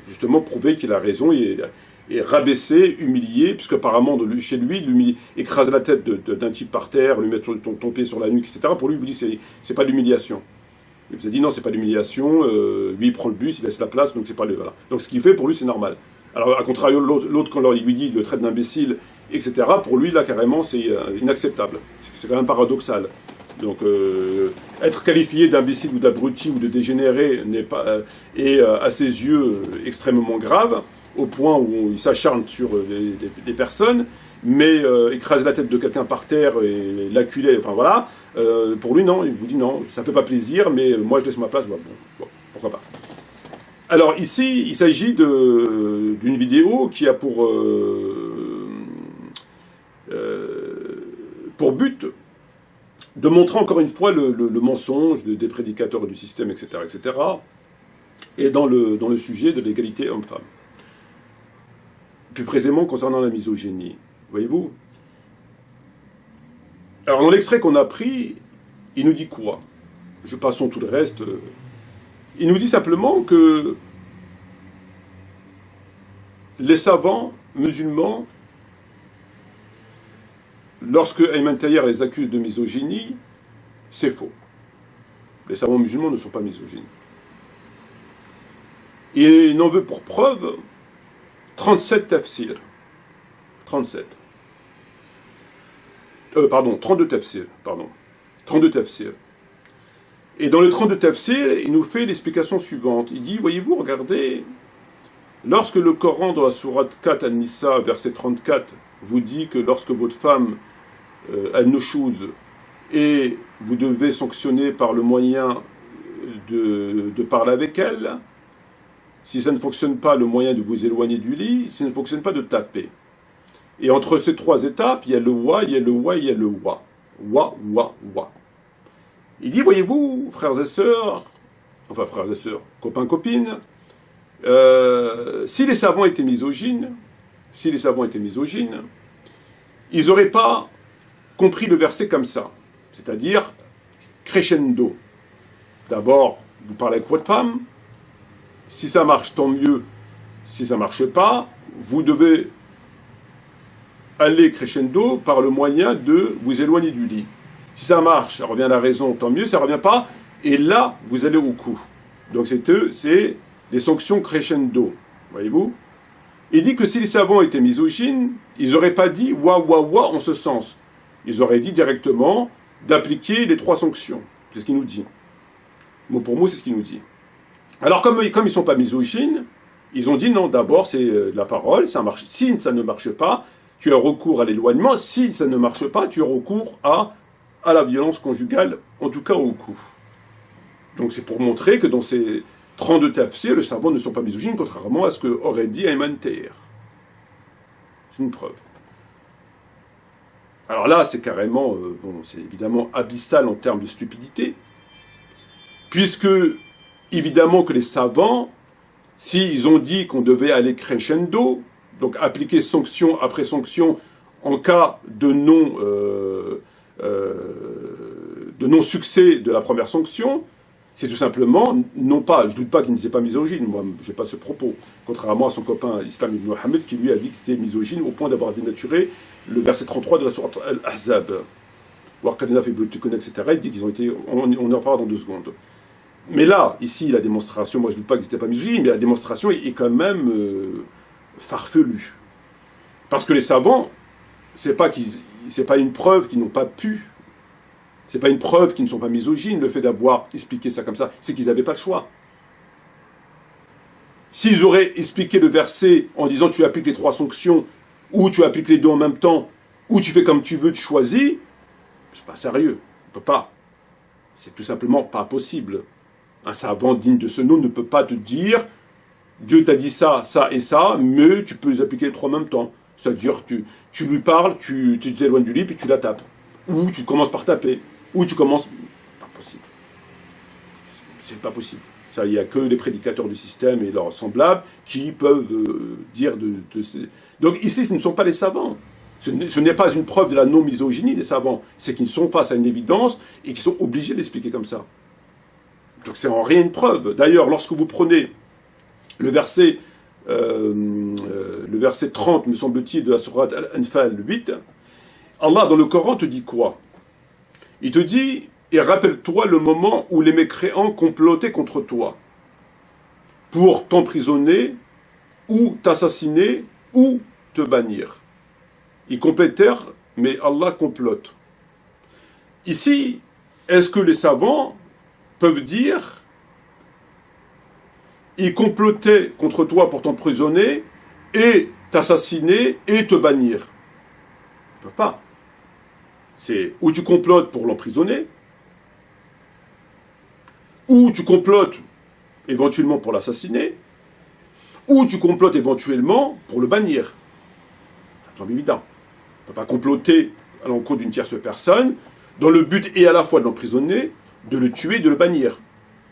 [SPEAKER 1] justement prouver qu'il a raison et et rabaisser, humilier, puisque apparemment chez lui, écraser la tête d'un type par terre, lui mettre ton pied sur la nuque, etc. Pour lui, il vous dit c'est pas de l'humiliation. Il vous a dit non, c'est pas de l'humiliation. Lui, il prend le bus, il laisse la place, donc c'est pas voilà. Donc ce qu'il fait pour lui, c'est normal. Alors à contrario, l'autre quand il lui dit, il le traite d'imbécile, etc. Pour lui, là carrément, c'est inacceptable. C'est quand même paradoxal. Donc être qualifié d'imbécile ou d'abruti ou de dégénéré est à ses yeux extrêmement grave, au point où il s'acharne sur des personnes, mais écraser la tête de quelqu'un par terre et l'acculer, enfin voilà, pour lui non, il vous dit non, ça ne fait pas plaisir, mais moi je laisse ma place, bon, pourquoi pas. Alors ici, il s'agit d'une vidéo qui a pour but de montrer encore une fois le mensonge des prédicateurs du système, etc., etc., et dans le sujet de l'égalité homme-femme. Plus précisément concernant la misogynie. Voyez-vous? Alors dans l'extrait qu'on a pris, il nous dit quoi? Je passe tout le reste. Il nous dit simplement que les savants musulmans, lorsque Ayman Taher les accuse de misogynie, c'est faux. Les savants musulmans ne sont pas misogynes. Et il en veut pour preuve 37 tafsirs. 32 tafsirs, pardon. 32 tafsirs. Et dans les 32 tafsirs, il nous fait l'explication suivante. Il dit, voyez-vous, regardez, lorsque le Coran, dans la sourate 4 An-Nisa, verset 34, vous dit que lorsque votre femme a une chose et vous devez sanctionner par le moyen de parler avec elle, si ça ne fonctionne pas, le moyen de vous éloigner du lit, si ça ne fonctionne pas, de taper. Et entre ces trois étapes, il y a le wa, il y a le wa, il y a le wa. Wa, wa, wa. Il dit, voyez-vous, frères et sœurs, copains, copines, si les savants étaient misogynes, ils n'auraient pas compris le verset comme ça, c'est-à-dire crescendo. D'abord, vous parlez avec votre femme, si ça marche, tant mieux, si ça ne marche pas, vous devez aller crescendo par le moyen de vous éloigner du lit. Si ça marche, ça revient à la raison, tant mieux, ça ne revient pas, et là, vous allez au coup. Donc c'est des sanctions crescendo, voyez-vous. Il dit que si les savants étaient misogynes, ils n'auraient pas dit wa wa wa en ce sens. Ils auraient dit directement d'appliquer les 3 sanctions. C'est ce qu'il nous dit. Mot pour mot, c'est ce qu'il nous dit. Alors comme ils ne sont pas misogynes, ils ont dit non, d'abord c'est la parole, ça marche. Si ça ne marche pas, tu as recours à l'éloignement. Si ça ne marche pas, tu as recours à la violence conjugale, en tout cas au coup. Donc c'est pour montrer que dans ces 32 tafsirs, les savants ne sont pas misogynes, contrairement à ce qu'aurait dit Ayman Taher. C'est une preuve. Alors là, c'est carrément, c'est évidemment abyssal en termes de stupidité, puisque, évidemment que les savants, s'ils ont dit qu'on devait aller crescendo, donc appliquer sanction après sanction en cas de non-succès de la première sanction, c'est tout simplement, non pas, je ne doute pas qu'il n'était pas misogyne, moi je n'ai pas ce propos, contrairement à son copain Islam ibn Mohammed qui lui a dit que c'était misogyne au point d'avoir dénaturé le verset 33 de la sourate Al-Ahzab. Warqadina fi buyutikunna, etc. Il dit qu'ils ont été, on en parlera dans 2 secondes. Mais là, ici, la démonstration, moi je ne doute pas qu'ils n'étaient pas misogynes, mais la démonstration est quand même farfelue. Parce que les savants, c'est pas une preuve qu'ils n'ont pas pu. C'est pas une preuve qu'ils ne sont pas misogynes, le fait d'avoir expliqué ça comme ça, c'est qu'ils n'avaient pas le choix. S'ils auraient expliqué le verset en disant tu appliques les 3 sanctions, ou tu appliques les 2 en même temps, ou tu fais comme tu veux, tu choisis, c'est pas sérieux, on peut pas. C'est tout simplement pas possible. Un savant digne de ce nom ne peut pas te dire Dieu t'a dit ça, ça et ça, mais tu peux les appliquer les 3 en même temps. C'est-à-dire tu lui parles, tu t'éloignes du lit, puis tu la tapes. Ou tu commences par taper. Ou tu commences... Pas possible. C'est pas possible. Ça, il n'y a que les prédicateurs du système et leurs semblables qui peuvent dire Donc ici, ce ne sont pas les savants. Ce n'est pas une preuve de la non-misogynie des savants. C'est qu'ils sont face à une évidence et qu'ils sont obligés d'expliquer comme ça. Donc c'est en rien une preuve. D'ailleurs, lorsque vous prenez le verset le verset 30, me semble-t-il, de la sourate Al-Anfal 8, Allah, dans le Coran, te dit quoi? Il te dit, et rappelle-toi le moment où les mécréants complotaient contre toi pour t'emprisonner, ou t'assassiner, ou te bannir. Ils complétèrent, mais Allah complote. Ici, est-ce que les savants peuvent dire ils complotaient contre toi pour t'emprisonner et t'assassiner et te bannir? Ils ne peuvent pas. C'est ou tu complotes pour l'emprisonner, ou tu complotes éventuellement pour l'assassiner, ou tu complotes éventuellement pour le bannir. Ça me semble évident. On ne peut pas comploter à l'encontre d'une tierce personne dans le but et à la fois de l'emprisonner, de le tuer, de le bannir.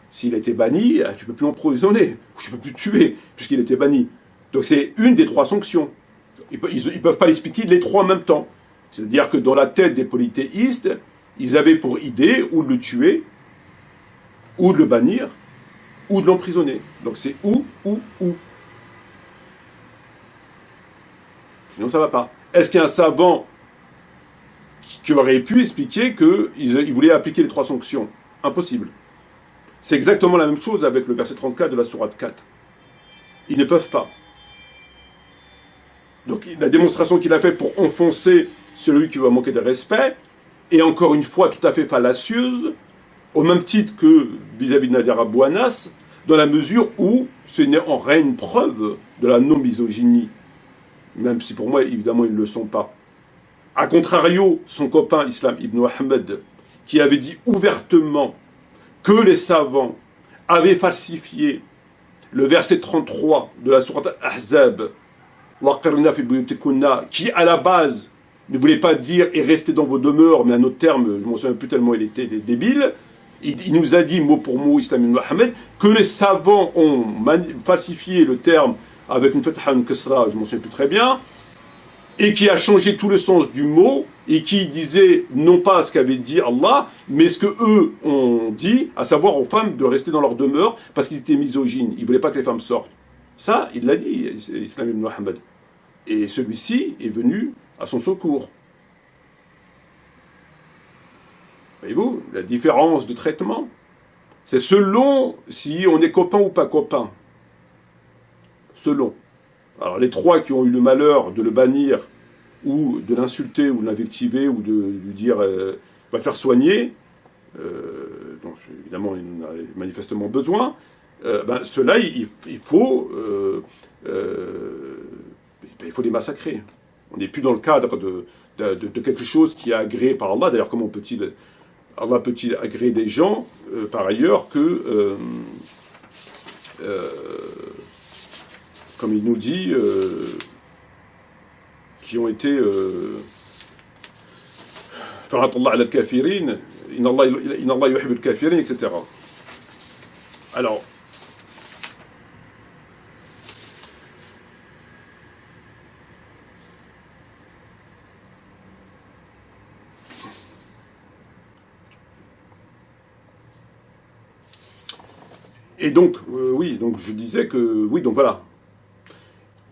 [SPEAKER 1] S'il a été banni, tu ne peux plus l'emprisonner, ou tu ne peux plus le tuer, puisqu'il a été banni. Donc c'est une des trois sanctions. Ils ne peuvent pas l'expliquer les trois en même temps. C'est-à-dire que dans la tête des polythéistes, ils avaient pour idée ou de le tuer, ou de le bannir, ou de l'emprisonner. Donc c'est ou. Sinon ça ne va pas. Est-ce qu'il y a un savant qui aurait pu expliquer qu'il voulait appliquer les trois sanctions? Impossible. C'est exactement la même chose avec le verset 34 de la sourate 4. Ils ne peuvent pas. Donc la démonstration qu'il a faite pour enfoncer celui qui va manquer de respect est encore une fois tout à fait fallacieuse, au même titre que vis-à-vis de Nadir Abou Anas, dans la mesure où ce n'est en rien une preuve de la non-misogynie, même si pour moi, évidemment, ils ne le sont pas. A contrario, son copain Islam ibn Ahmed, qui avait dit ouvertement que les savants avaient falsifié le verset 33 de la sourate Ahzab, qui à la base ne voulait pas dire et rester dans vos demeures, mais un autre terme, je ne m'en souviens plus tellement il était débile. Il nous a dit mot pour mot, Islam ibn Ahmed, que les savants ont falsifié le terme avec une fatha, une kasra, je ne m'en souviens plus très bien, et qui a changé tout le sens du mot, et qui disait non pas ce qu'avait dit Allah, mais ce que eux ont dit, à savoir aux femmes de rester dans leur demeure, parce qu'ils étaient misogynes, ils ne voulaient pas que les femmes sortent. Ça, il l'a dit, Islam ibn Ahmed. Et celui-ci est venu à son secours. Voyez-vous, la différence de traitement, c'est selon si on est copain ou pas copain. Selon. Alors les trois qui ont eu le malheur de le bannir, ou de l'insulter, ou de l'invectiver, ou de lui dire va te faire soigner, donc évidemment il en a manifestement besoin, ceux-là, il faut les massacrer. On n'est plus dans le cadre de quelque chose qui est agréé par Allah. D'ailleurs, comment Allah peut-il agréer des gens, par ailleurs, que, comme il nous dit, qui ont été Faratullah ala al-kafirin, inna Allah yuhibbu al-kafirin, etc. Alors, et donc, oui, donc je disais que, oui, donc voilà.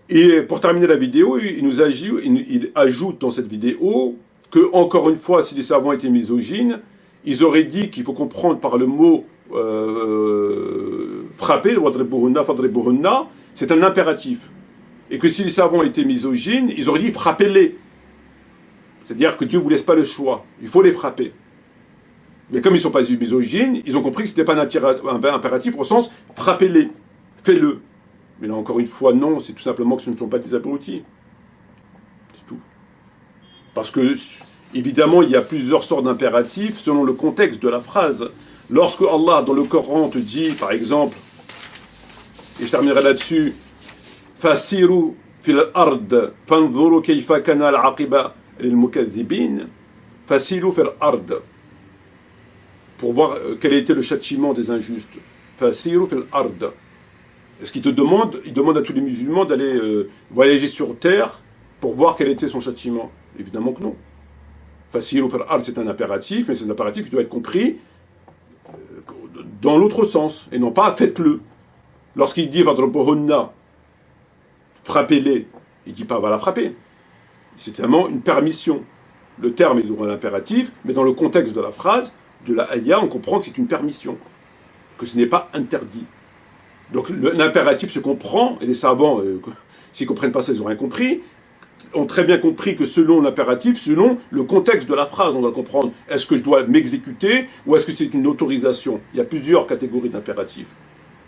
[SPEAKER 1] Et pour terminer la vidéo, il ajoute dans cette vidéo que, encore une fois, si les savants étaient misogynes, ils auraient dit qu'il faut comprendre par le mot frapper, c'est un impératif. Et que si les savants étaient misogynes, ils auraient dit frappez-les. C'est-à-dire que Dieu ne vous laisse pas le choix, il faut les frapper. Mais comme ils ne sont pas misogynes, ils ont compris que ce n'était pas un impératif au sens frappez-les, fais-le. Mais là encore une fois, non, c'est tout simplement que ce ne sont pas des abrutis. C'est tout. Parce que, évidemment, il y a plusieurs sortes d'impératifs selon le contexte de la phrase. Lorsque Allah, dans le Coran, te dit, par exemple, et je terminerai là-dessus, Fasiru fil ard, fanzuru kayfa kana al-aqiba lil-mukaththibin, Fasiru fil ard, pour voir quel était le châtiment des injustes. Fasiru fil ard. Est-ce qu'il demande à tous les musulmans d'aller voyager sur terre pour voir quel était son châtiment? Évidemment que non. Fasiru fil ard, c'est un impératif, mais c'est un impératif qui doit être compris dans l'autre sens, et non pas faites-le. Lorsqu'il dit vadrubuhunna, frappez-les, Il ne dit pas va la frapper. C'est vraiment une permission. Le terme est dans l'impératif, mais dans le contexte de la phrase, de la ayah, on comprend que c'est une permission, que ce n'est pas interdit. Donc l'impératif se comprend, et les savants, s'ils ne comprennent pas ça, ils n'ont rien compris, ont très bien compris que selon l'impératif, selon le contexte de la phrase, on doit le comprendre. Est-ce que je dois m'exécuter ou est-ce que c'est une autorisation? Il y a plusieurs catégories d'impératifs.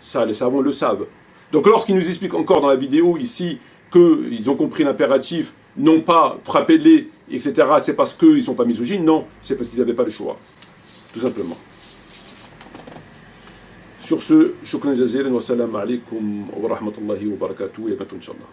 [SPEAKER 1] Ça, les savants le savent. Donc lorsqu'ils nous expliquent encore dans la vidéo ici qu'ils ont compris l'impératif, non pas frappez-les, etc., c'est parce qu'ils ne sont pas misogynes, non, c'est parce qu'ils n'avaient pas le choix. Tout simplement. Sur ce, shukran jazilan wa salam alaikum wa rahmatullahi wa barakatuh, et à bientôt, Inch'Allah.